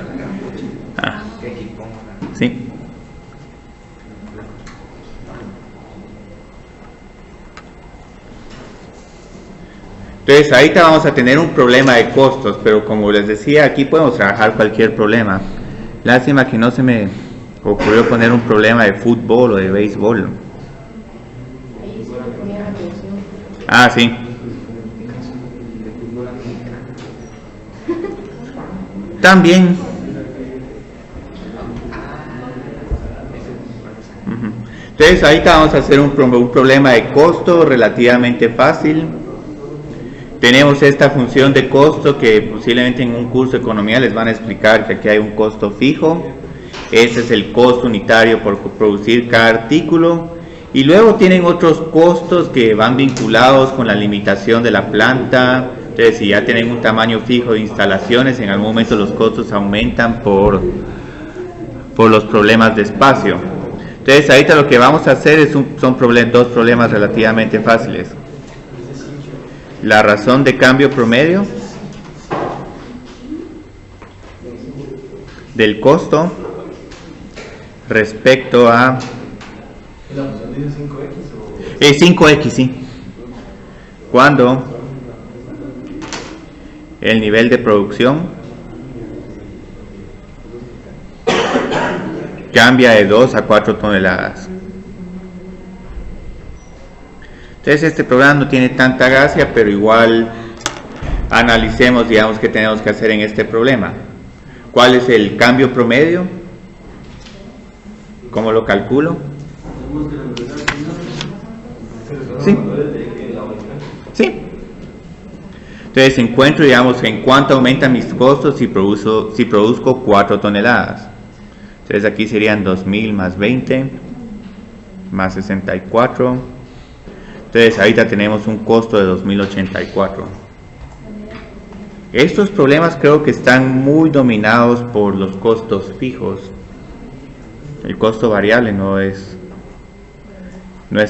D: la ¿qué equipo?
A: Sí. Entonces ahorita vamos a tener un problema de costos, pero como les decía, aquí podemos trabajar cualquier problema. Lástima que no se me ocurrió poner un problema de fútbol o de béisbol. Ah, sí. También. Ujú. Entonces ahorita vamos a hacer un problema de costo relativamente fácil. Tenemos esta función de costo que posiblemente en un curso de economía les van a explicar que aquí hay un costo fijo. Ese es el costo unitario por producir cada artículo. Y luego tienen otros costos que van vinculados con la limitación de la planta. Entonces, si ya tienen un tamaño fijo de instalaciones, en algún momento los costos aumentan por los problemas de espacio. Entonces, ahorita lo que vamos a hacer es dos problemas relativamente fáciles. La razón de cambio promedio del costo respecto a 5x, sí. Cuando el nivel de producción cambia de 2 a 4 toneladas. Entonces este programa no tiene tanta gracia, pero igual analicemos, digamos, qué tenemos que hacer en este problema. ¿Cuál es el cambio promedio? ¿Cómo lo calculo? Sí. Sí. Entonces encuentro, digamos, en cuánto aumentan mis costos si produzco 4 toneladas. Entonces aquí serían 2000 más 20 más 64. Entonces ahorita tenemos un costo de 2084. Estos problemas creo que están muy dominados por los costos fijos. El costo variable no es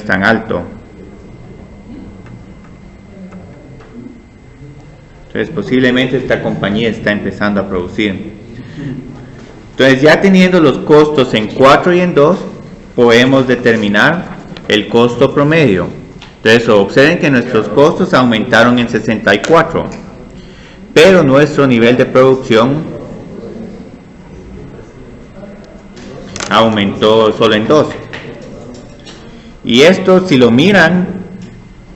A: tan alto. Entonces posiblemente esta compañía está empezando a producir. Entonces ya teniendo los costos en 4 y en 2, podemos determinar el costo promedio. Entonces observen que nuestros costos aumentaron en 64, pero nuestro nivel de producción aumentó solo en 2. Y esto, si lo miran,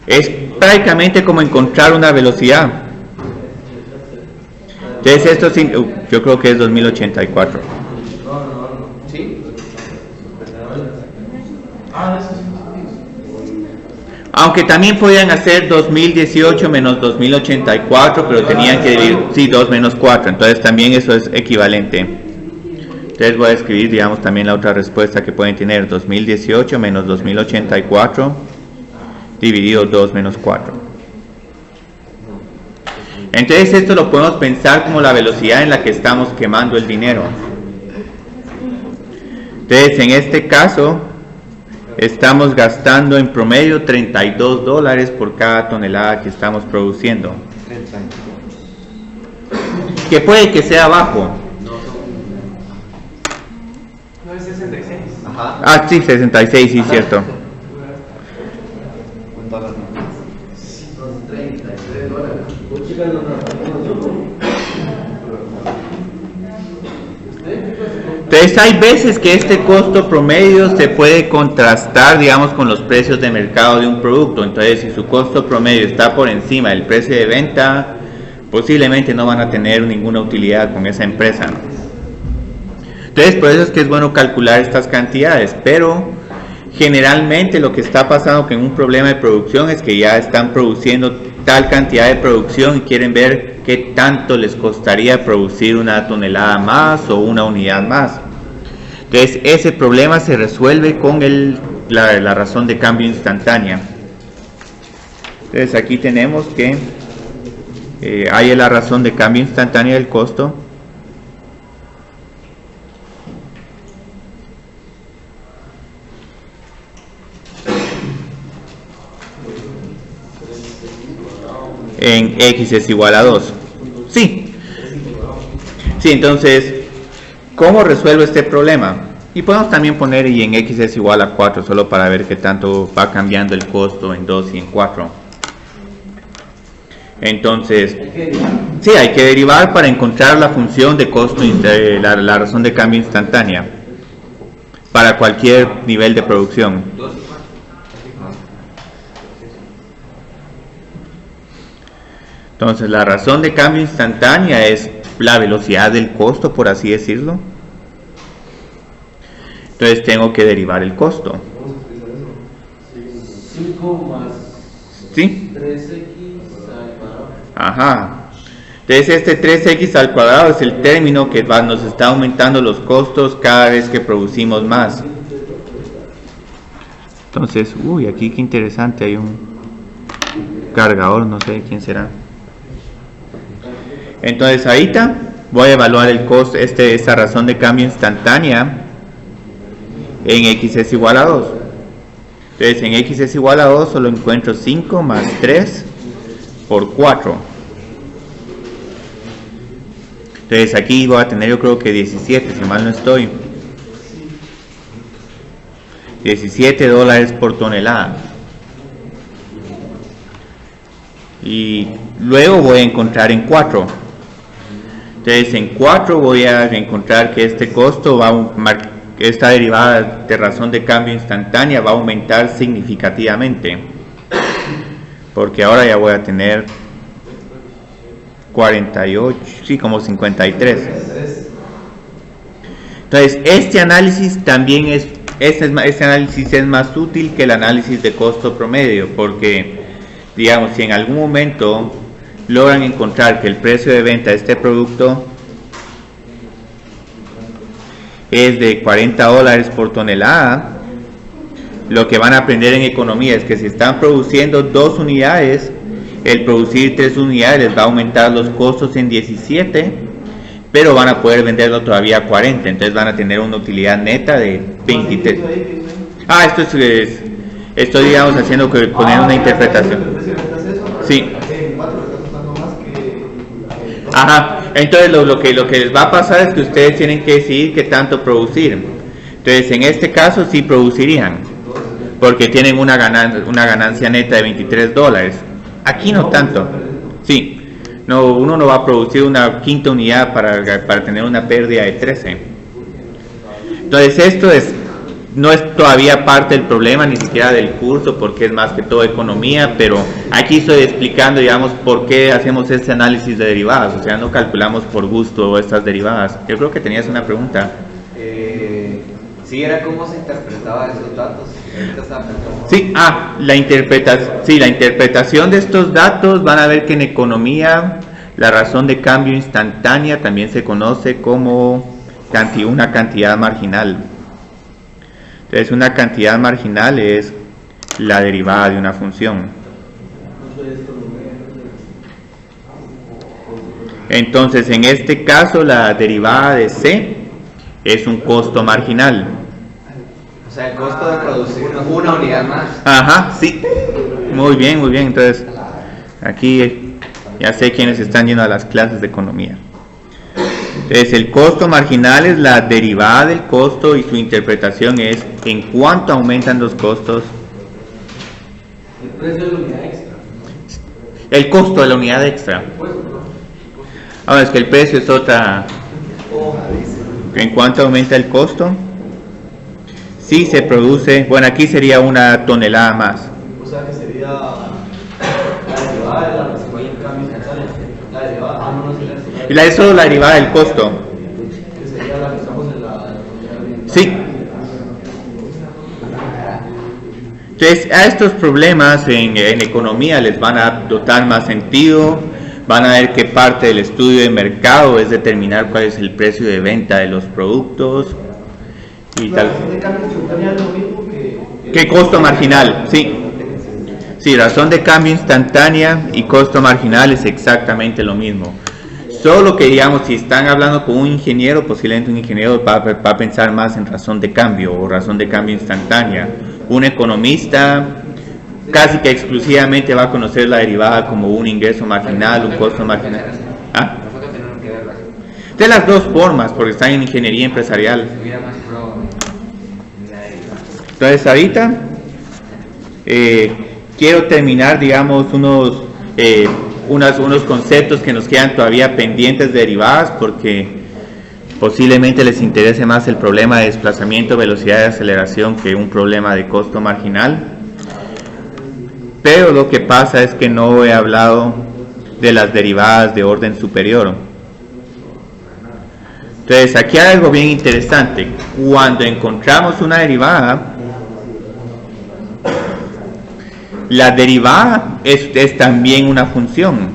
A: es prácticamente como encontrar una velocidad. Entonces esto yo creo que es 2084.
D: ¿Sí?
A: Aunque también podían hacer 2018 menos 2084, pero tenían que dividir, sí, 2 menos 4, entonces también eso es equivalente. Entonces voy a escribir, digamos, también la otra respuesta que pueden tener, 2018 menos 2084 dividido 2 menos 4. Entonces esto lo podemos pensar como la velocidad en la que estamos quemando el dinero. Entonces en este caso estamos gastando en promedio $32 por cada tonelada que estamos produciendo. Que puede que sea bajo.
B: No es 66.
D: Ajá.
A: Ah, sí, 66, sí, cierto. Entonces hay veces que este costo promedio se puede contrastar, digamos, con los precios de mercado de un producto. Entonces si su costo promedio está por encima del precio de venta, posiblemente no van a tener ninguna utilidad con esa empresa. Entonces por eso es que es bueno calcular estas cantidades, pero generalmente lo que está pasando con un problema de producción es que ya están produciendo tal cantidad de producción y quieren ver qué tanto les costaría producir una tonelada más o una unidad más. Entonces ese problema se resuelve con la razón de cambio instantánea. Entonces aquí tenemos que hay la razón de cambio instantánea del costo. En x es igual a 2. Sí. Sí, entonces, ¿cómo resuelvo este problema? Y podemos también poner y en x es igual a 4, solo para ver qué tanto va cambiando el costo en 2 y en 4. Entonces, sí, hay que derivar para encontrar la función de costo, la razón de cambio instantánea, para cualquier nivel de producción. Entonces la razón de cambio instantánea es la velocidad del costo, por así decirlo. Entonces tengo que derivar el costo.
C: Vamos a utilizar eso. 5 más
A: ¿Sí?
C: 3x al cuadrado.
A: Ajá. Entonces este 3x al cuadrado es el término que nos está aumentando los costos cada vez que producimos más. Entonces, uy, aquí qué interesante, hay un cargador, no sé quién será. Entonces ahorita voy a evaluar el costo, esta razón de cambio instantánea en x es igual a 2. Entonces en x es igual a 2 solo encuentro 5 más 3 por 4. Entonces aquí voy a tener, yo creo que 17, si mal no estoy. $17 por tonelada. Y luego voy a encontrar en 4. Entonces en 4 voy a encontrar que este costo esta derivada de razón de cambio instantánea va a aumentar significativamente. Porque ahora ya voy a tener 48, sí, como 53. Entonces este análisis también este análisis es más útil que el análisis de costo promedio, porque digamos, si en algún momento logran encontrar que el precio de venta de este producto es de $40 por tonelada, lo que van a aprender en economía es que si están produciendo 2 unidades, el producir 3 unidades les va a aumentar los costos en 17, pero van a poder venderlo todavía a 40, entonces van a tener una utilidad neta de 23. Esto es estoy, digamos, haciendo que poner una interpretación. Sí. Ajá. Entonces lo que les va a pasar es que ustedes tienen que decidir qué tanto producir. Entonces en este caso sí producirían, porque tienen una ganancia neta de $23. Aquí no tanto. Sí. No, uno no va a producir una quinta unidad para tener una pérdida de 13. Entonces esto no es todavía parte del problema, ni siquiera del curso, porque es más que todo economía, pero aquí estoy explicando, digamos, por qué hacemos este análisis de derivadas, o sea, no calculamos por gusto estas derivadas. Yo creo que tenías una pregunta.
D: Sí, era cómo se interpretaba esos datos.
A: Sí, la interpretación de estos datos, van a ver que en economía la razón de cambio instantánea también se conoce como una cantidad marginal. Entonces una cantidad marginal es la derivada de una función. Entonces en este caso la derivada de C es un costo marginal.
D: O sea, el costo de producir una unidad más.
A: Ajá, sí. Muy bien, muy bien. Entonces, aquí ya sé quiénes están yendo a las clases de economía. Entonces, el costo marginal es la derivada del costo y su interpretación es en cuánto aumentan los costos.
C: El precio de la unidad extra.
A: El costo de la unidad extra. Ahora es que el precio es otra. ¿En cuánto aumenta el costo? Si se produce, bueno, aquí sería una tonelada más.
C: O sea que sería la derivada de la razón de cambio instantáneo. La derivada, no sería
A: Es solo la derivada del costo.
C: que sería la que estamos en la
A: Sí. Entonces, a estos problemas en economía les van a dotar más sentido. Van a ver que parte del estudio de mercado es determinar cuál es el precio de venta de los productos y tal.
C: de cambio instantáneo es lo mismo
A: ¿Qué costo marginal? Sí. Sí, razón de cambio instantánea y costo marginal es exactamente lo mismo. Solo que, digamos, si están hablando con un ingeniero, posiblemente un ingeniero va a pensar más en razón de cambio o razón de cambio instantánea. Un economista casi que exclusivamente va a conocer la derivada como un ingreso marginal, un costo marginal. De las dos formas, porque están en ingeniería empresarial. Entonces ahorita quiero terminar, digamos, unos conceptos que nos quedan todavía pendientes de derivadas, porque posiblemente les interese más el problema de desplazamiento, velocidad de aceleración que un problema de costo marginal. Pero lo que pasa es que no he hablado de las derivadas de orden superior. Entonces aquí hay algo bien interesante. Cuando encontramos una derivada, la derivada es también una función.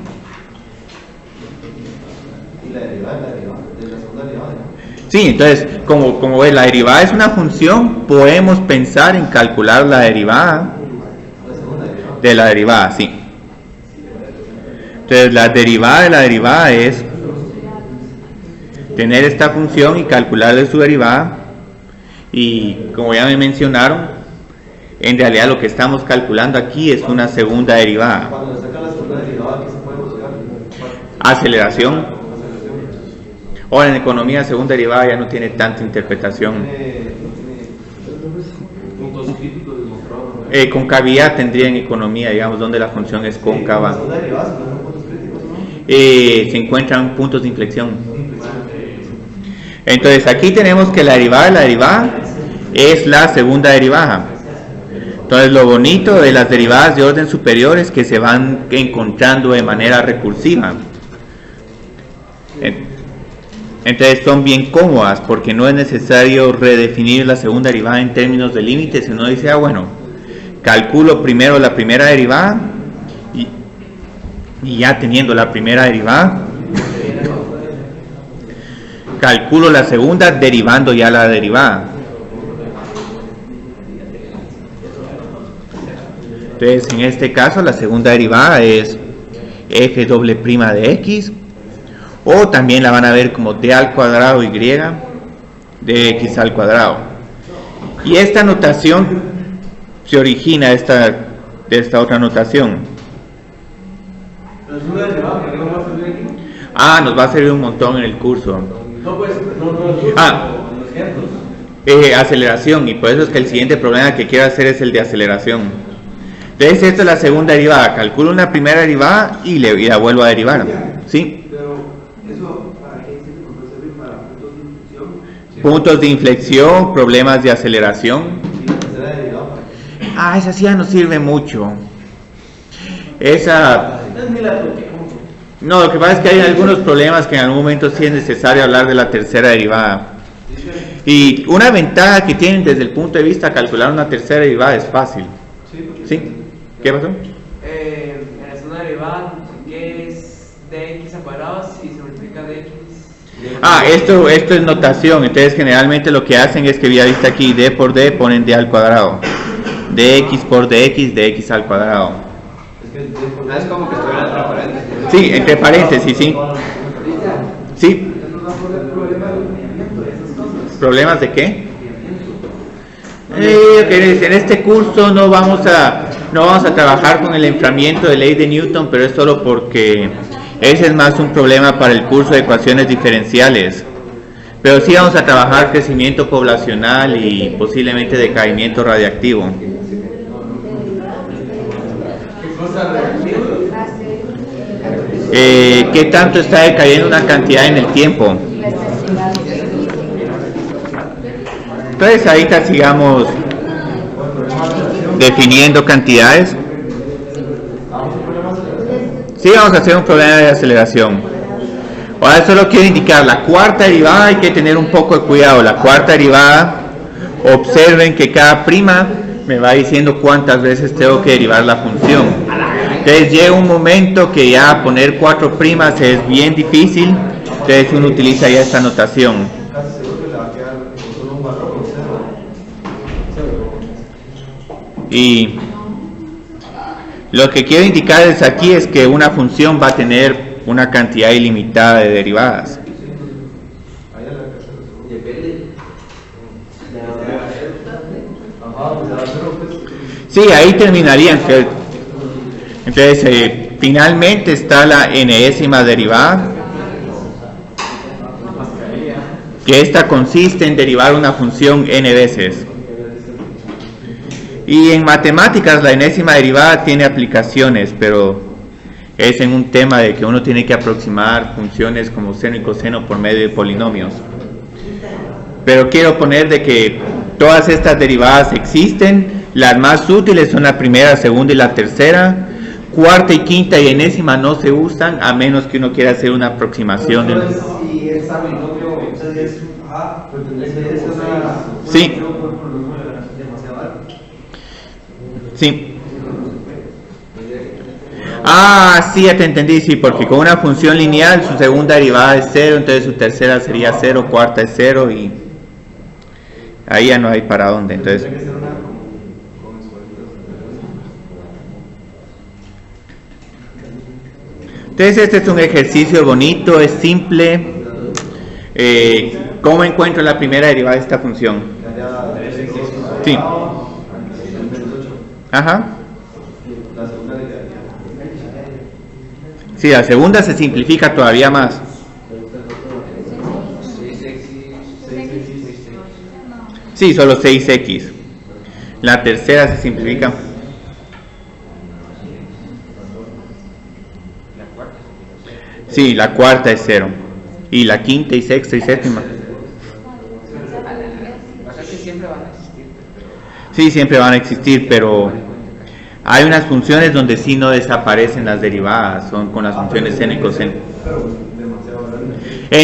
C: ¿Y la derivada de la segunda derivada?
A: Sí, entonces, como ves, la derivada es una función, podemos pensar en calcular la derivada de la derivada, sí. Entonces, la derivada de la derivada es tener esta función y calcularle su derivada. Y como ya me mencionaron, en realidad lo que estamos calculando aquí es una segunda derivada.
C: Cuando se saca la segunda derivada, ¿qué se puede buscar?
A: Aceleración. Ahora en economía, segunda derivada ya no tiene tanta interpretación.
B: Puntos críticos demostrados.
A: Concavidad tendría en economía, digamos, donde la función es cóncava.
C: La segunda derivada, si no son puntos críticos, ¿no?
A: Se encuentran puntos de inflexión. Entonces aquí tenemos que la derivada de la derivada es la segunda derivada. Entonces lo bonito de las derivadas de orden superior es que se van encontrando de manera recursiva. Entonces son bien cómodas porque no es necesario redefinir la segunda derivada en términos de límites. Uno dice, bueno, calculo primero la primera derivada y ya teniendo la primera derivada, calculo la segunda derivando ya la derivada. Entonces en este caso la segunda derivada es f doble prima de x, o también la van a ver como d al cuadrado y de x al cuadrado. Y esta notación se origina de esta otra notación.
C: La segunda derivada, ¿por qué no va a servir aquí?
A: Nos va a servir un montón en el curso.
C: No, pues, no, los ejemplos.
A: Aceleración, y por eso es que el siguiente problema que quiero hacer es el de aceleración. Entonces esta es la segunda derivada, calculo una primera derivada y la vuelvo a derivar, ¿sí?
C: Pero, ¿eso para qué sirve? ¿Para puntos de inflexión?
A: Puntos de inflexión, problemas de aceleración.
C: ¿Y la tercera derivada para qué?
A: Esa sí ya no sirve mucho. Esa... No, lo que pasa es que hay algunos problemas que en algún momento sí es necesario hablar de la tercera derivada. Y una ventaja que tienen desde el punto de vista de calcular una tercera derivada es fácil. ¿Sí? ¿Qué pasó?
B: En la segunda derivada, ¿qué es dx al cuadrado si se multiplica dx?
A: Esto es notación. Entonces generalmente lo que hacen es que ya viste aquí d por d ponen d al cuadrado, dx por dx al cuadrado.
D: Es como que estuviera entre paréntesis.
A: Sí, entre paréntesis, sí. Sí. ¿Problemas de qué? En este curso no vamos a trabajar con el enfriamiento de ley de Newton, pero es solo porque ese es más un problema para el curso de ecuaciones diferenciales. Pero sí vamos a trabajar crecimiento poblacional y posiblemente decaimiento radiactivo. ¿Qué tanto está decayendo una cantidad en el tiempo? Entonces ahorita sigamos definiendo cantidades. Sí, vamos a hacer un problema de aceleración. Ahora solo quiero indicar la cuarta derivada, hay que tener un poco de cuidado. La cuarta derivada, observen que cada prima me va diciendo cuántas veces tengo que derivar la función. Entonces llega un momento que ya poner 4 primas es bien difícil, entonces uno utiliza ya esta notación. Y lo que quiero indicarles aquí es que una función va a tener una cantidad ilimitada de derivadas. Sí, ahí terminarían. Entonces, finalmente está la enésima derivada, que esta consiste en derivar una función n veces. Y en matemáticas la enésima derivada tiene aplicaciones, pero es en un tema de que uno tiene que aproximar funciones como seno y coseno por medio de polinomios. Pero quiero poner de que todas estas derivadas existen. Las más útiles son la primera, segunda y la tercera, cuarta y quinta y enésima no se usan a menos que uno quiera hacer una aproximación de...
C: Si esa binomio, entonces, pues tendría que ser una...
A: Sí. Sí. Ah, sí, ya te entendí, sí, porque con una función lineal su segunda derivada es 0, entonces su tercera sería 0, cuarta es 0 y ahí ya no hay para dónde, entonces... Entonces este es un ejercicio bonito, es simple. ¿Cómo encuentro la primera derivada de esta función? Sí. Ajá. Sí, la segunda se simplifica todavía más. Sí, solo 6x. La tercera se simplifica. Sí, la cuarta es 0. Y la quinta y sexta y séptima.
D: O sea que siempre van a existir.
A: Sí, siempre van a existir, pero hay unas funciones donde sí no desaparecen las derivadas, son con las funciones seno y coseno.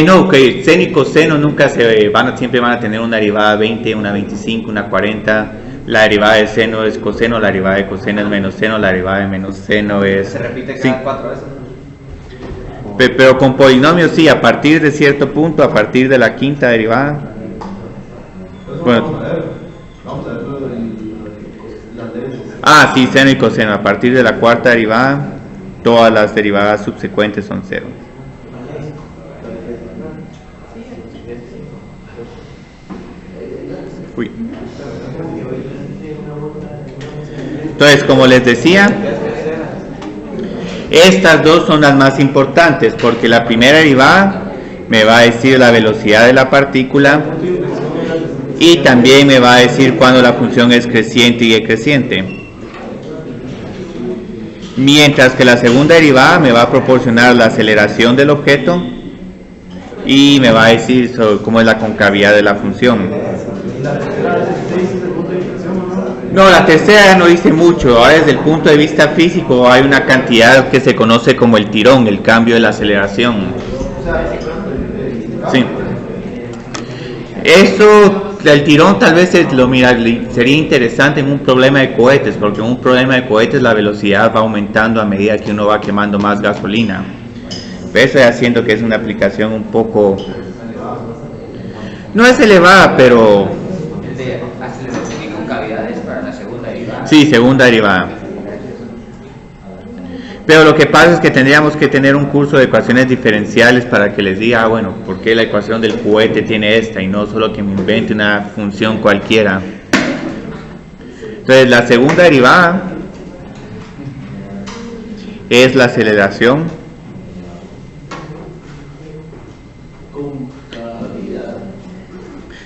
A: No, que seno y coseno nunca siempre van a tener una derivada 20, una 25, una 40. La derivada de seno es coseno, la derivada de coseno es menos seno, la derivada de menos seno es...
D: Se repite cada 4 veces.
A: Pero con polinomios sí, a partir de cierto punto, a partir de la quinta derivada. Bueno. Ah, sí, seno y coseno. A partir de la cuarta derivada, todas las derivadas subsecuentes son 0. Uy. Entonces, como les decía, estas dos son las más importantes porque la primera derivada me va a decir la velocidad de la partícula y también me va a decir cuando la función es creciente y decreciente. Mientras que la segunda derivada me va a proporcionar la aceleración del objeto y me va a decir cómo es la concavidad de la función. No, la tercera no dice mucho. Ahora desde el punto de vista físico hay una cantidad que se conoce como el tirón, el cambio de la aceleración. Sí. Eso, el tirón tal vez sería interesante en un problema de cohetes, porque en un problema de cohetes la velocidad va aumentando a medida que uno va quemando más gasolina. Pero eso ya siento que es una aplicación un poco... No es elevada, pero...
D: ¿Aceleración y concavidades para la segunda derivada?
A: Sí, segunda derivada. Pero lo que pasa es que tendríamos que tener un curso de ecuaciones diferenciales para que les diga, bueno, ¿por qué la ecuación del cohete tiene esta? Y no solo que me invente una función cualquiera. Entonces, la segunda derivada es la aceleración.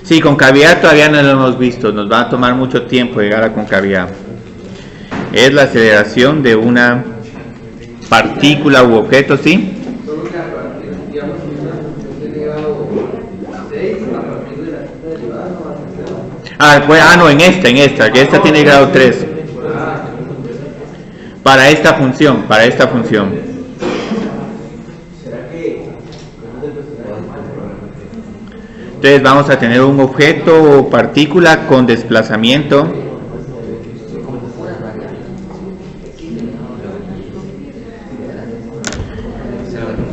A: Sí, concavidad todavía no lo hemos visto, nos va a tomar mucho tiempo llegar a concavidad. Es la aceleración de una partícula u objeto, ¿sí? No, en esta, que esta tiene grado 3. Para esta función. Entonces vamos a tener un objeto o partícula con desplazamiento.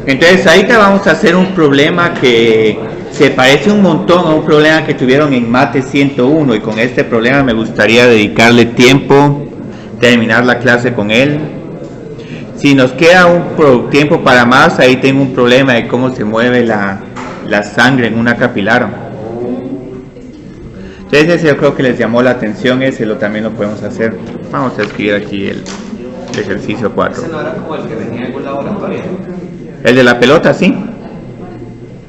A: Entonces ahorita vamos a hacer un problema que se parece un montón a un problema que tuvieron en Mate 101 y con este problema me gustaría dedicarle tiempo, terminar la clase con él. Si nos queda un tiempo para más, ahí tengo un problema de cómo se mueve la sangre en una capilar. Entonces ese yo creo que les llamó la atención, también lo podemos hacer. Vamos a escribir aquí el ejercicio 4.
B: ¿Ese no era como el que venía en algún laboratorio?
A: ¿El de la pelota, sí?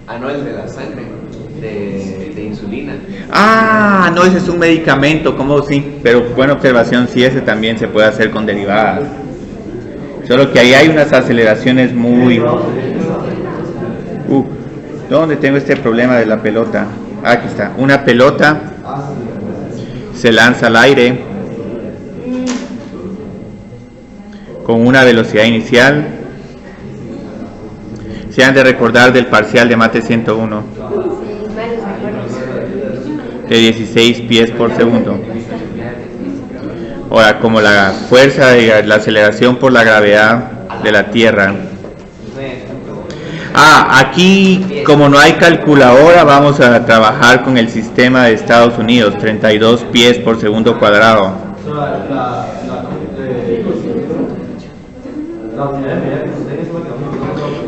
B: Ah, no, el de la sangre, de insulina.
A: Ah, no, ese es un medicamento, ¿cómo sí? Pero buena observación, sí, ese también se puede hacer con derivadas. Solo que ahí hay unas aceleraciones muy... ¿Dónde tengo este problema de la pelota? Aquí está. Una pelota se lanza al aire con una velocidad inicial. Se han de recordar del parcial de mate 101 de 16 pies por segundo. Ahora, como la fuerza de la aceleración por la gravedad de la Tierra. Aquí, como no hay calculadora, vamos a trabajar con el sistema de Estados Unidos, 32 pies por segundo cuadrado.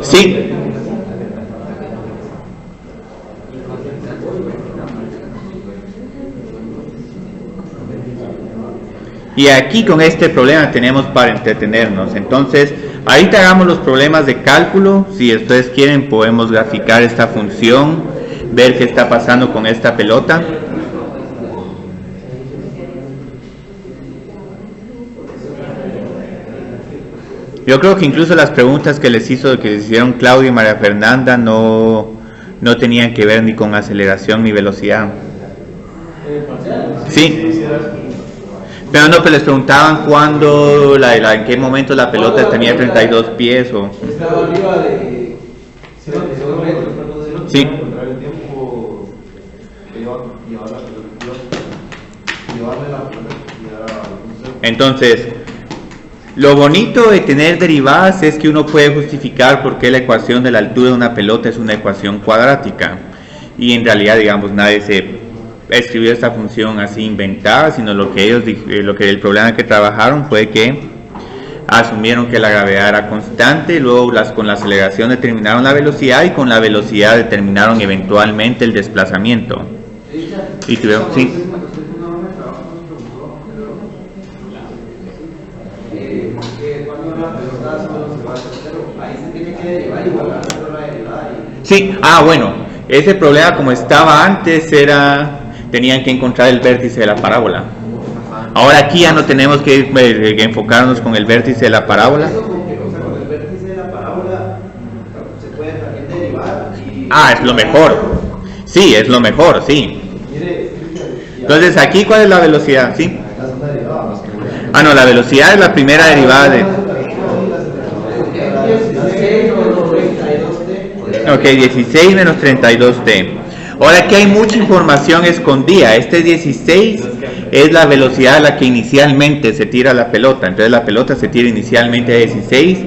A: Sí. Y aquí con este problema tenemos para entretenernos. Entonces, ahorita hagamos los problemas de cálculo. Si ustedes quieren, podemos graficar esta función, ver qué está pasando con esta pelota. Yo creo que incluso las preguntas que les hicieron Claudia y María Fernanda no tenían que ver ni con aceleración ni velocidad. Sí. Pero no, pero les preguntaban cuándo, en qué momento la pelota tenía 32 pies o...
C: Estaba arriba de 72 metros.
A: Sí. Entonces, lo bonito de tener derivadas es que uno puede justificar por qué la ecuación de la altura de una pelota es una ecuación cuadrática. Y en realidad, digamos, nadie se escribió esta función así inventada, sino el problema que trabajaron fue que asumieron que la gravedad era constante, luego con la aceleración determinaron la velocidad y con la velocidad determinaron eventualmente el desplazamiento. Y tuvieron, sí. Sí, bueno, ese problema como estaba antes tenían que encontrar el vértice de la parábola. Ahora aquí ya no tenemos que enfocarnos con el vértice de la parábola.
C: Con el vértice de la parábola se puede también derivar.
A: Es lo mejor. Sí, es lo mejor, sí. Entonces aquí, ¿cuál es la velocidad? ¿Sí? No, la velocidad es la primera derivada de... Ok, 16 menos 32t. Ahora aquí hay mucha información escondida. Este 16 es la velocidad a la que inicialmente se tira la pelota. Entonces la pelota se tira inicialmente a 16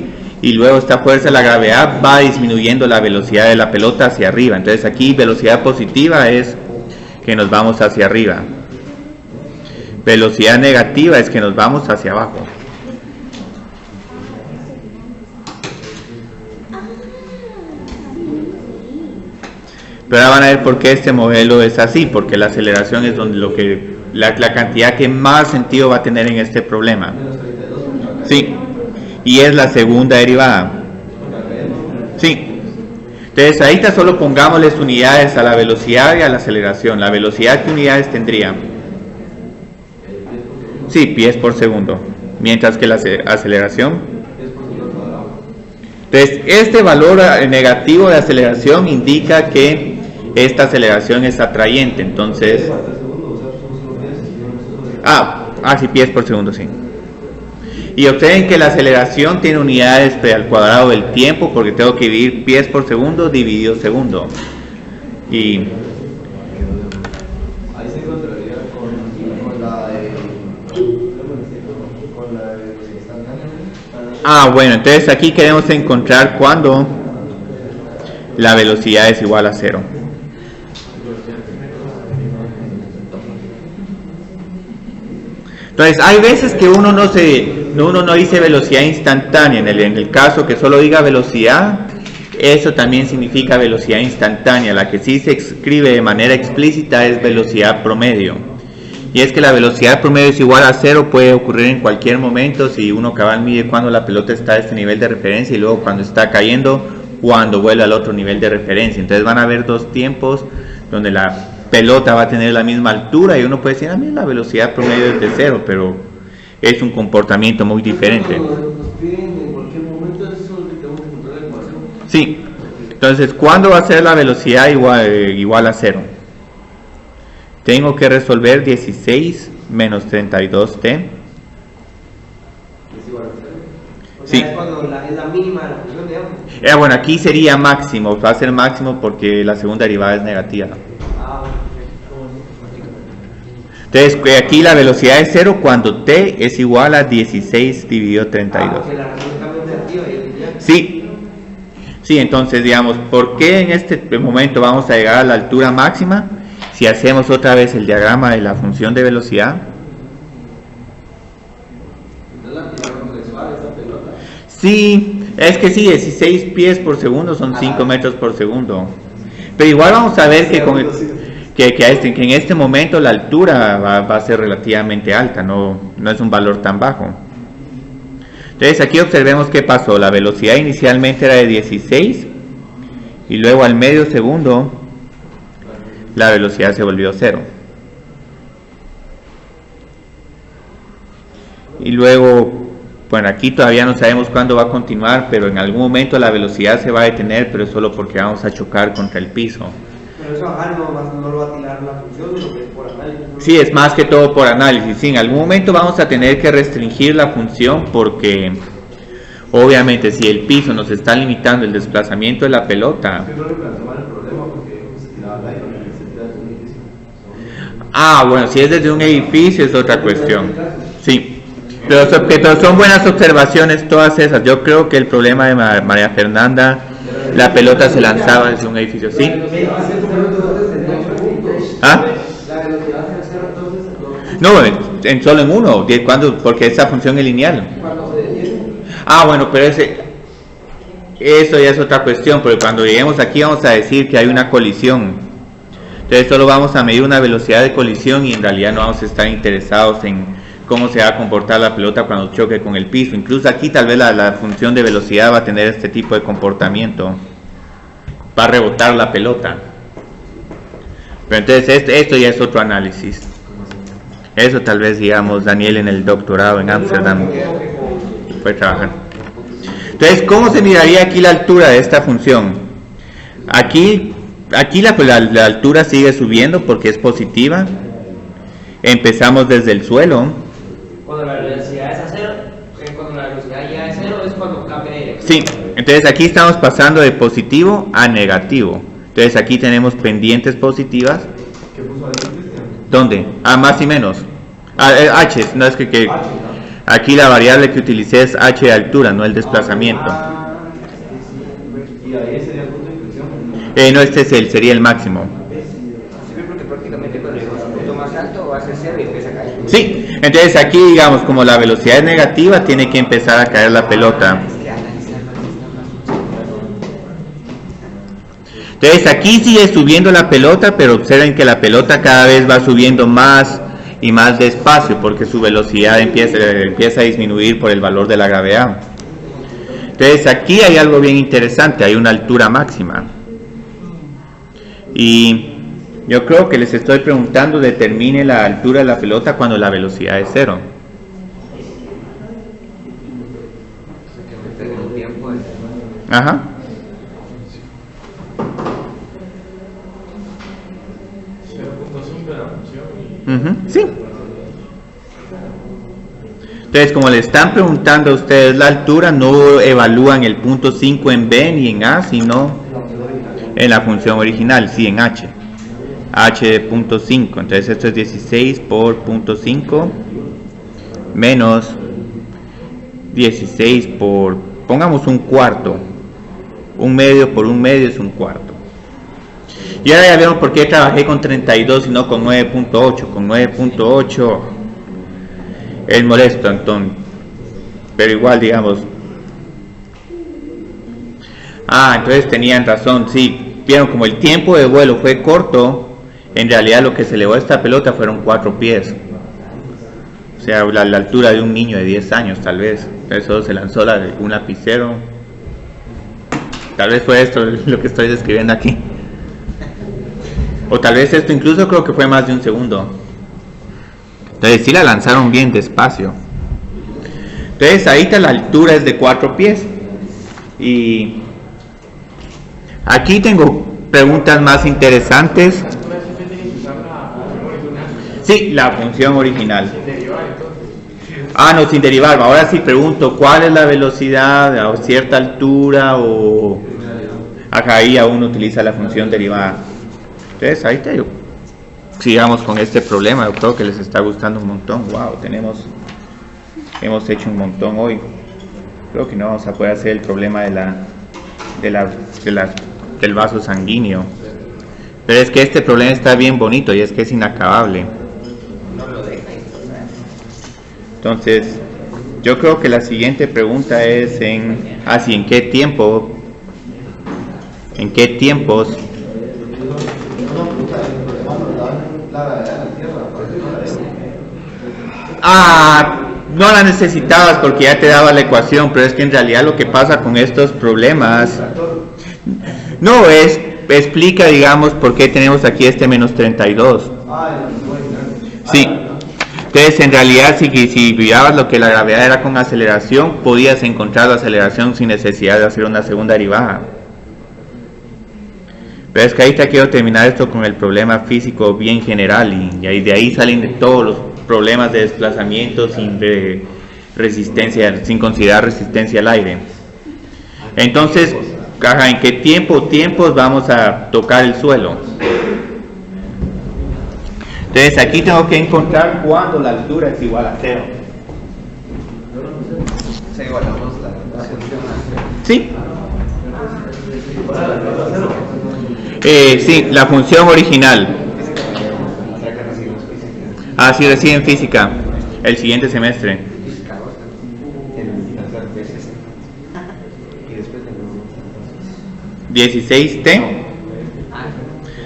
A: y luego esta fuerza de la gravedad va disminuyendo la velocidad de la pelota hacia arriba. Entonces aquí velocidad positiva es que nos vamos hacia arriba. Velocidad negativa es que nos vamos hacia abajo. Pero ahora van a ver por qué este modelo es así, porque la aceleración es donde la cantidad que más sentido va a tener en este problema. Sí, y es la segunda derivada. Sí. Entonces ahorita solo pongámosles unidades a la velocidad y a la aceleración. La velocidad, ¿qué unidades tendría? Sí, pies por segundo. Mientras que la aceleración. Entonces este valor negativo de aceleración indica que esta aceleración es atrayente. Entonces... sí, pies por segundo, sí. Y observen que la aceleración tiene unidades al cuadrado del tiempo, porque tengo que dividir pies por segundo dividido segundo. Y...
C: ahí se encontraría con la de...
A: bueno, entonces aquí queremos encontrar cuando la velocidad es igual a 0. Entonces hay veces que uno no dice velocidad instantánea. En el caso que solo diga velocidad, eso también significa velocidad instantánea. La que sí se escribe de manera explícita es velocidad promedio. Y es que la velocidad promedio es igual a 0, puede ocurrir en cualquier momento si uno cabal mide cuando la pelota está a este nivel de referencia y luego cuando está cayendo, cuando vuelve al otro nivel de referencia. Entonces van a haber dos tiempos donde la pelota va a tener la misma altura y uno puede decir, a mí la velocidad promedio es de 0, pero es un comportamiento muy diferente. Sí, entonces ¿cuándo va a ser la velocidad igual a 0? Tengo que resolver 16 menos 32t. Sí.
C: Es cuando es la mínima de la función, digamos.
A: Bueno, aquí sería máximo, va a ser máximo porque la segunda derivada es negativa.
C: Ah,
A: Entonces, aquí la velocidad es 0 cuando t es igual a 16 dividido 32.
C: que la razón está muy negativa y es lineal.
A: Sí, sí, entonces digamos, ¿por qué en este momento vamos a llegar a la altura máxima? Si hacemos otra vez el diagrama de la función de velocidad. Sí, es que sí, 16 pies por segundo son 5 metros por segundo. Pero igual vamos a ver que, que en este momento la altura va a ser relativamente alta, no es un valor tan bajo. Entonces aquí observemos qué pasó. La velocidad inicialmente era de 16 y luego al medio segundo la velocidad se volvió 0. Y luego, bueno, aquí todavía no sabemos cuándo va a continuar, pero en algún momento la velocidad se va a detener, pero es solo porque vamos a chocar contra el piso.
C: Pero eso no lo va a tirar la función, sino que es por análisis.
A: Sí, es más que todo por análisis. Sí, en algún momento vamos a tener que restringir la función porque obviamente si el piso nos está limitando el desplazamiento de la pelota. Bueno, si es desde un edificio es otra cuestión. Sí. Pero son buenas observaciones todas esas. Yo creo que el problema de María Fernanda, la pelota se lanzaba desde un edificio. ¿Sí? ¿Ah? No, solo en uno. Porque esa función es lineal. Bueno, pero eso ya es otra cuestión. Porque cuando lleguemos aquí vamos a decir que hay una colisión. Entonces solo vamos a medir una velocidad de colisión y en realidad no vamos a estar interesados en cómo se va a comportar la pelota cuando choque con el piso. Incluso aquí tal vez la función de velocidad va a tener este tipo de comportamiento. Va a rebotar la pelota. Pero entonces esto ya es otro análisis. Eso tal vez, digamos, Daniel en el doctorado en Ámsterdam puede trabajar. Entonces, ¿cómo se miraría aquí la altura de esta función? Aquí la altura sigue subiendo porque es positiva. Empezamos desde el suelo.
B: Cuando la velocidad es a 0, cuando la velocidad ya es 0 es cuando cambia de dirección.
A: Sí, entonces aquí estamos pasando de positivo a negativo. Entonces aquí tenemos pendientes positivas.
C: ¿Qué puso ahí, Cristian?
A: ¿Dónde? H y menos. H, no es que aquí la variable que utilicé es H de altura, no el desplazamiento.
C: ¿Y ahí sería el punto de inflexión?
A: No, este sería el máximo.
D: Porque prácticamente cuando llegamos a un punto más alto va a ser 0 y empieza a caer.
A: Sí, entonces aquí digamos como la velocidad es negativa tiene que empezar a caer la pelota. Entonces aquí sigue subiendo la pelota, pero observen que la pelota cada vez va subiendo más y más despacio porque su velocidad empieza a disminuir por el valor de la gravedad. Entonces aquí hay algo bien interesante, hay una altura máxima. Y yo creo que les estoy preguntando, determine la altura de la pelota cuando la velocidad es 0. Ajá. Sí. Entonces, como le están preguntando a ustedes la altura, no evalúan el punto 5 en B ni en A, sino en la función original, sí, en H. H de punto 5. Entonces esto es 16 por punto 5 menos 16 por, pongamos un cuarto. Un medio por un medio es un cuarto. Y ahora ya vieron por qué trabajé con 32 y no con 9.8. Con 9.8 es molesto, entonces. Pero igual, digamos. Entonces tenían razón, sí. Vieron, como el tiempo de vuelo fue corto, en realidad lo que se elevó a esta pelota fueron 4 pies. O sea, la altura de un niño de 10 años, tal vez. Eso se lanzó un lapicero. Tal vez fue esto lo que estoy describiendo aquí. O tal vez esto incluso creo que fue más de un segundo. Entonces sí la lanzaron bien despacio. Entonces ahorita la altura es de 4 pies. Y aquí tengo preguntas más interesantes. Sí, la función original. Ah, no, sin derivar. Ahora sí pregunto, ¿cuál es la velocidad a cierta altura o... Acá ahí aún utiliza la función derivada. Entonces, ahí te digo. Sigamos con este problema. Yo creo que les está gustando un montón. Wow, hemos hecho un montón hoy. Creo que no vamos a poder hacer el problema del vaso sanguíneo. Pero es que este problema está bien bonito y es que es inacabable.
D: No lo deja.
A: Entonces, yo creo que la siguiente pregunta es ¿en qué tiempo? ¿En qué tiempos? No la necesitabas porque ya te daba la ecuación, pero es que en realidad lo que pasa con estos problemas no es, explica, digamos, por qué tenemos aquí este menos 32. Sí. Entonces, en realidad, si mirabas lo que la gravedad era con aceleración, podías encontrar la aceleración sin necesidad de hacer una segunda derivada. Pero es que ahorita quiero terminar esto con el problema físico bien general y de ahí salen de todos los problemas de desplazamiento sin considerar resistencia al aire. Entonces, ¿en qué tiempos vamos a tocar el suelo? Entonces aquí tengo que encontrar cuando la altura es igual a 0.
D: Se igualamos la función.
A: ¿Sí? Sí, la función original. Ah, sí, recién física. El siguiente semestre. 16T.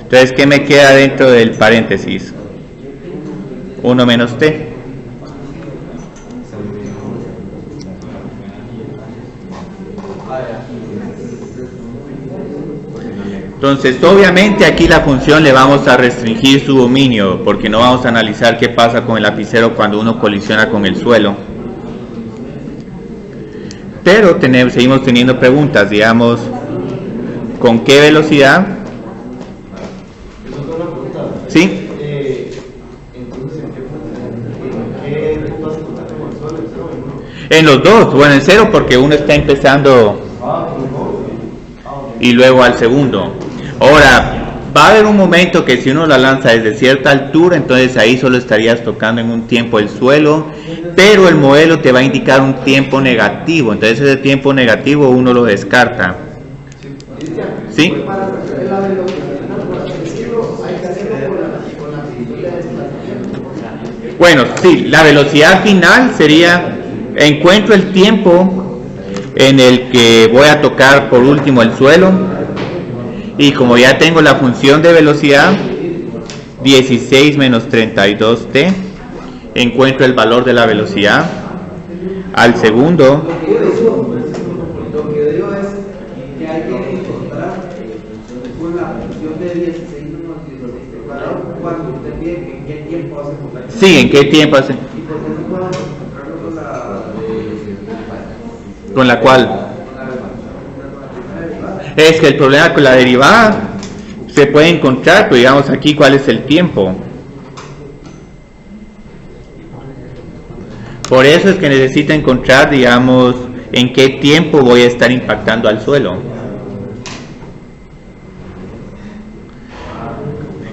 A: Entonces, ¿qué me queda dentro del paréntesis? 1 menos T. Entonces, obviamente aquí la función le vamos a restringir su dominio, porque no vamos a analizar qué pasa con el lapicero cuando uno colisiona con el suelo. Pero seguimos teniendo preguntas, digamos, ¿con qué velocidad? ¿Sí? En los dos, bueno, en 0 porque uno está empezando y luego al segundo. Ahora, va a haber un momento que si uno la lanza desde cierta altura, entonces ahí solo estarías tocando en un tiempo el suelo, pero el modelo te va a indicar un tiempo negativo, entonces ese tiempo negativo uno lo descarta. ¿Sí? Bueno, sí, la velocidad final sería, encuentro el tiempo en el que voy a tocar por último el suelo y como ya tengo la función de velocidad 16 menos 32t, encuentro el valor de la velocidad al segundo.
C: Lo que digo es que hay que encontrar con la función de 16 menos 16 cuadrado cuando usted pide en qué tiempo hace con la...
A: Sí, en qué tiempo hace.
C: ¿Y por qué no podemos encontrarlo
A: con la cual? Es que el problema con la derivada se puede encontrar, pero digamos aquí cuál es el tiempo. Por eso es que necesito encontrar, digamos, en qué tiempo voy a estar impactando al suelo.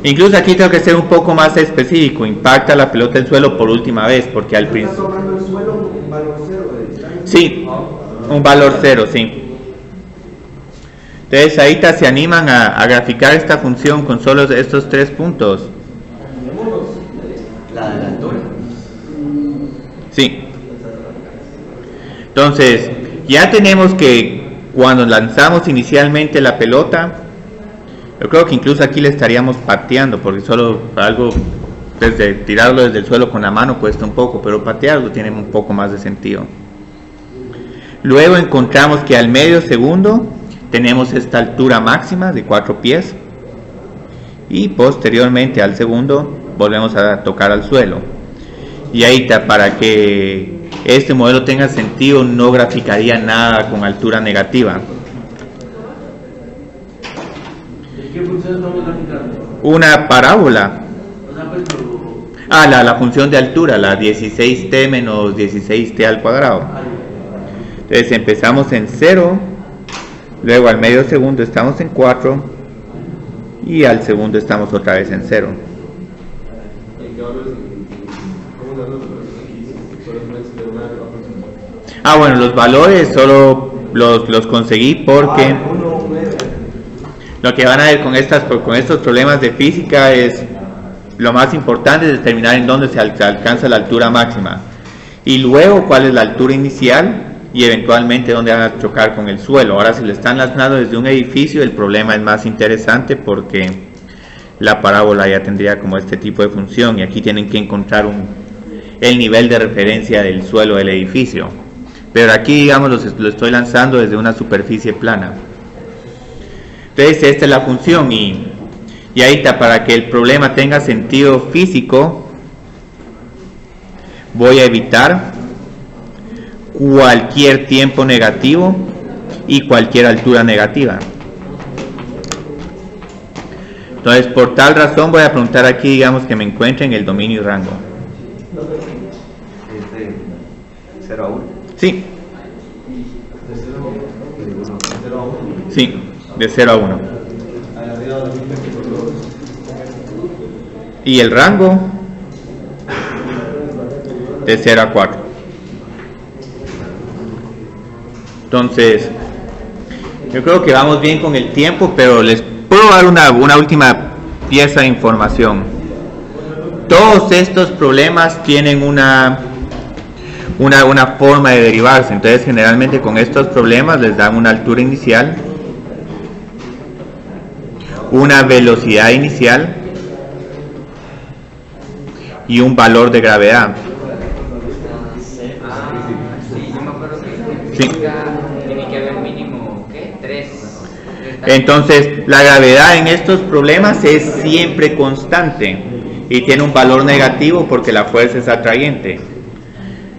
A: Incluso aquí tengo que ser un poco más específico. Impacta la pelota en suelo por última vez, porque al principio...
C: ¿Está tomando el suelo un valor 0 de distancia?
A: Sí, un valor 0, sí. Entonces ahí se animan a graficar esta función con solo estos 3 puntos.
D: La de la altura.
A: Sí. Entonces, ya tenemos que cuando lanzamos inicialmente la pelota, yo creo que incluso aquí le estaríamos pateando, porque solo algo, tirarlo desde el suelo con la mano cuesta un poco, pero patearlo tiene un poco más de sentido. Luego encontramos que al medio segundo tenemos esta altura máxima de 4 pies y posteriormente al segundo volvemos a tocar al suelo. Y ahí para que este modelo tenga sentido no graficaría nada con altura negativa.
C: ¿Qué función estamos graficando?
A: Una parábola.
C: O sea, pues,
A: La función de altura, la 16t menos 16t al cuadrado. Entonces empezamos en 0, luego al medio segundo estamos en 4 y al segundo estamos otra vez en 0. Bueno, los valores solo los conseguí porque lo que van a ver con estos problemas de física es lo más importante es determinar en dónde se alcanza la altura máxima y luego cuál es la altura inicial y eventualmente dónde van a chocar con el suelo. Ahora, si le están lanzando desde un edificio, el problema es más interesante porque la parábola ya tendría como este tipo de función y aquí tienen que encontrar el nivel de referencia del suelo del edificio. Pero aquí, digamos, lo estoy lanzando desde una superficie plana. Entonces, esta es la función y ahí está, para que el problema tenga sentido físico, voy a evitar cualquier tiempo negativo y cualquier altura negativa. Entonces, por tal razón voy a preguntar aquí, digamos, que me encuentre en el dominio y rango.
D: ¿De 0 a 1?
A: Sí. Sí, de 0 a 1. Y el rango de 0 a 4. Entonces, yo creo que vamos bien con el tiempo, pero les puedo dar una última pieza de información. Todos estos problemas tienen una forma de derivarse. Entonces, generalmente con estos problemas les dan una altura inicial, una velocidad inicial y un valor de gravedad.
D: Sí, yo me acuerdo que
A: Sí.
D: tiene que haber mínimo, ¿qué? 3.
A: Entonces, la gravedad en estos problemas es siempre constante y tiene un valor negativo porque la fuerza es atrayente.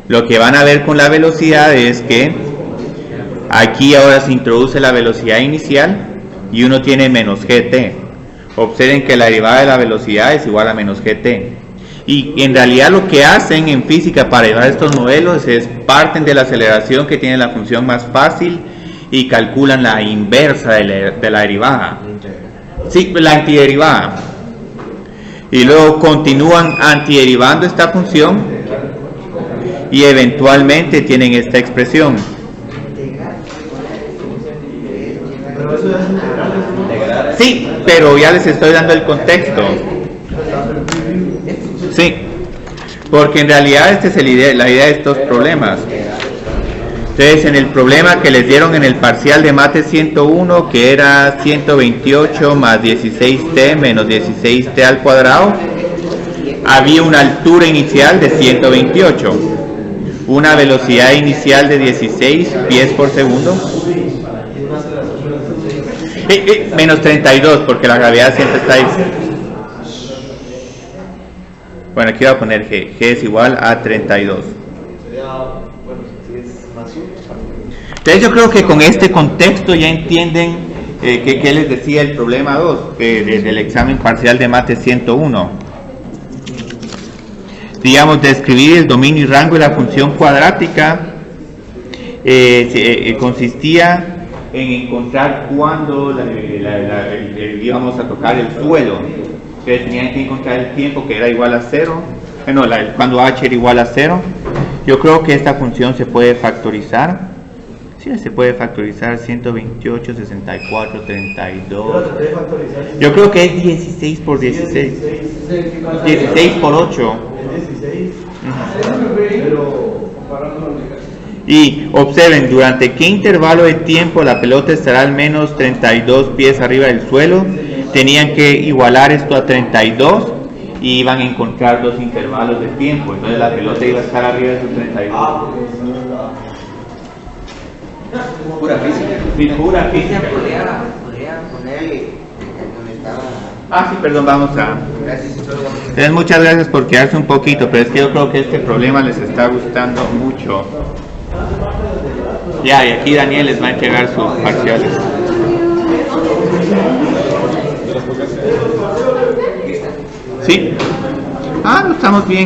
A: Lo que van a ver con la velocidad es que aquí ahora se introduce la velocidad inicial y uno tiene menos gt. Observen que la derivada de la velocidad es igual a menos gt. Y en realidad lo que hacen en física para llevar estos modelos es parten de la aceleración que tiene la función más fácil y calculan la inversa de la derivada. Sí, la antiderivada. Y luego continúan antiderivando esta función y eventualmente tienen esta expresión. Sí, pero ya les estoy dando el contexto. Sí, porque en realidad esta es la idea de estos problemas. Entonces, en el problema que les dieron en el parcial de mate 101, que era 128 más 16t menos 16t al cuadrado, había una altura inicial de 128, una velocidad inicial de 16 pies por segundo, menos 32, porque la gravedad siempre está ahí. Bueno, aquí voy a poner G. G es igual a 32. Entonces yo creo que con este contexto ya entienden qué les decía el problema 2 del examen parcial de mate 101. Digamos, describir el dominio y rango de la función cuadrática consistía en encontrar cuándo íbamos a tocar el suelo. Entonces tenían que encontrar el tiempo que era igual a 0, cuando h era igual a 0. Yo creo que esta función se puede factorizar. Sí, se puede factorizar 128, 64, 32. Yo creo que es 16 por 16. 16 por 8. Y observen, durante qué intervalo de tiempo la pelota estará al menos 32 pies arriba del suelo. Tenían que igualar esto a 32 y iban a encontrar dos intervalos de tiempo. Entonces la pelota iba a estar arriba de esos 32.
D: Pura física.
A: Sí, pura física.
D: Podría poner donde estaba.
A: Sí, perdón, vamos a...
D: Gracias.
A: Entonces, muchas gracias por quedarse un poquito, pero es que yo creo que este problema les está gustando mucho. Ya, y aquí Daniel les va a entregar sus parciales. ¿Sí? Ah, no estamos bien.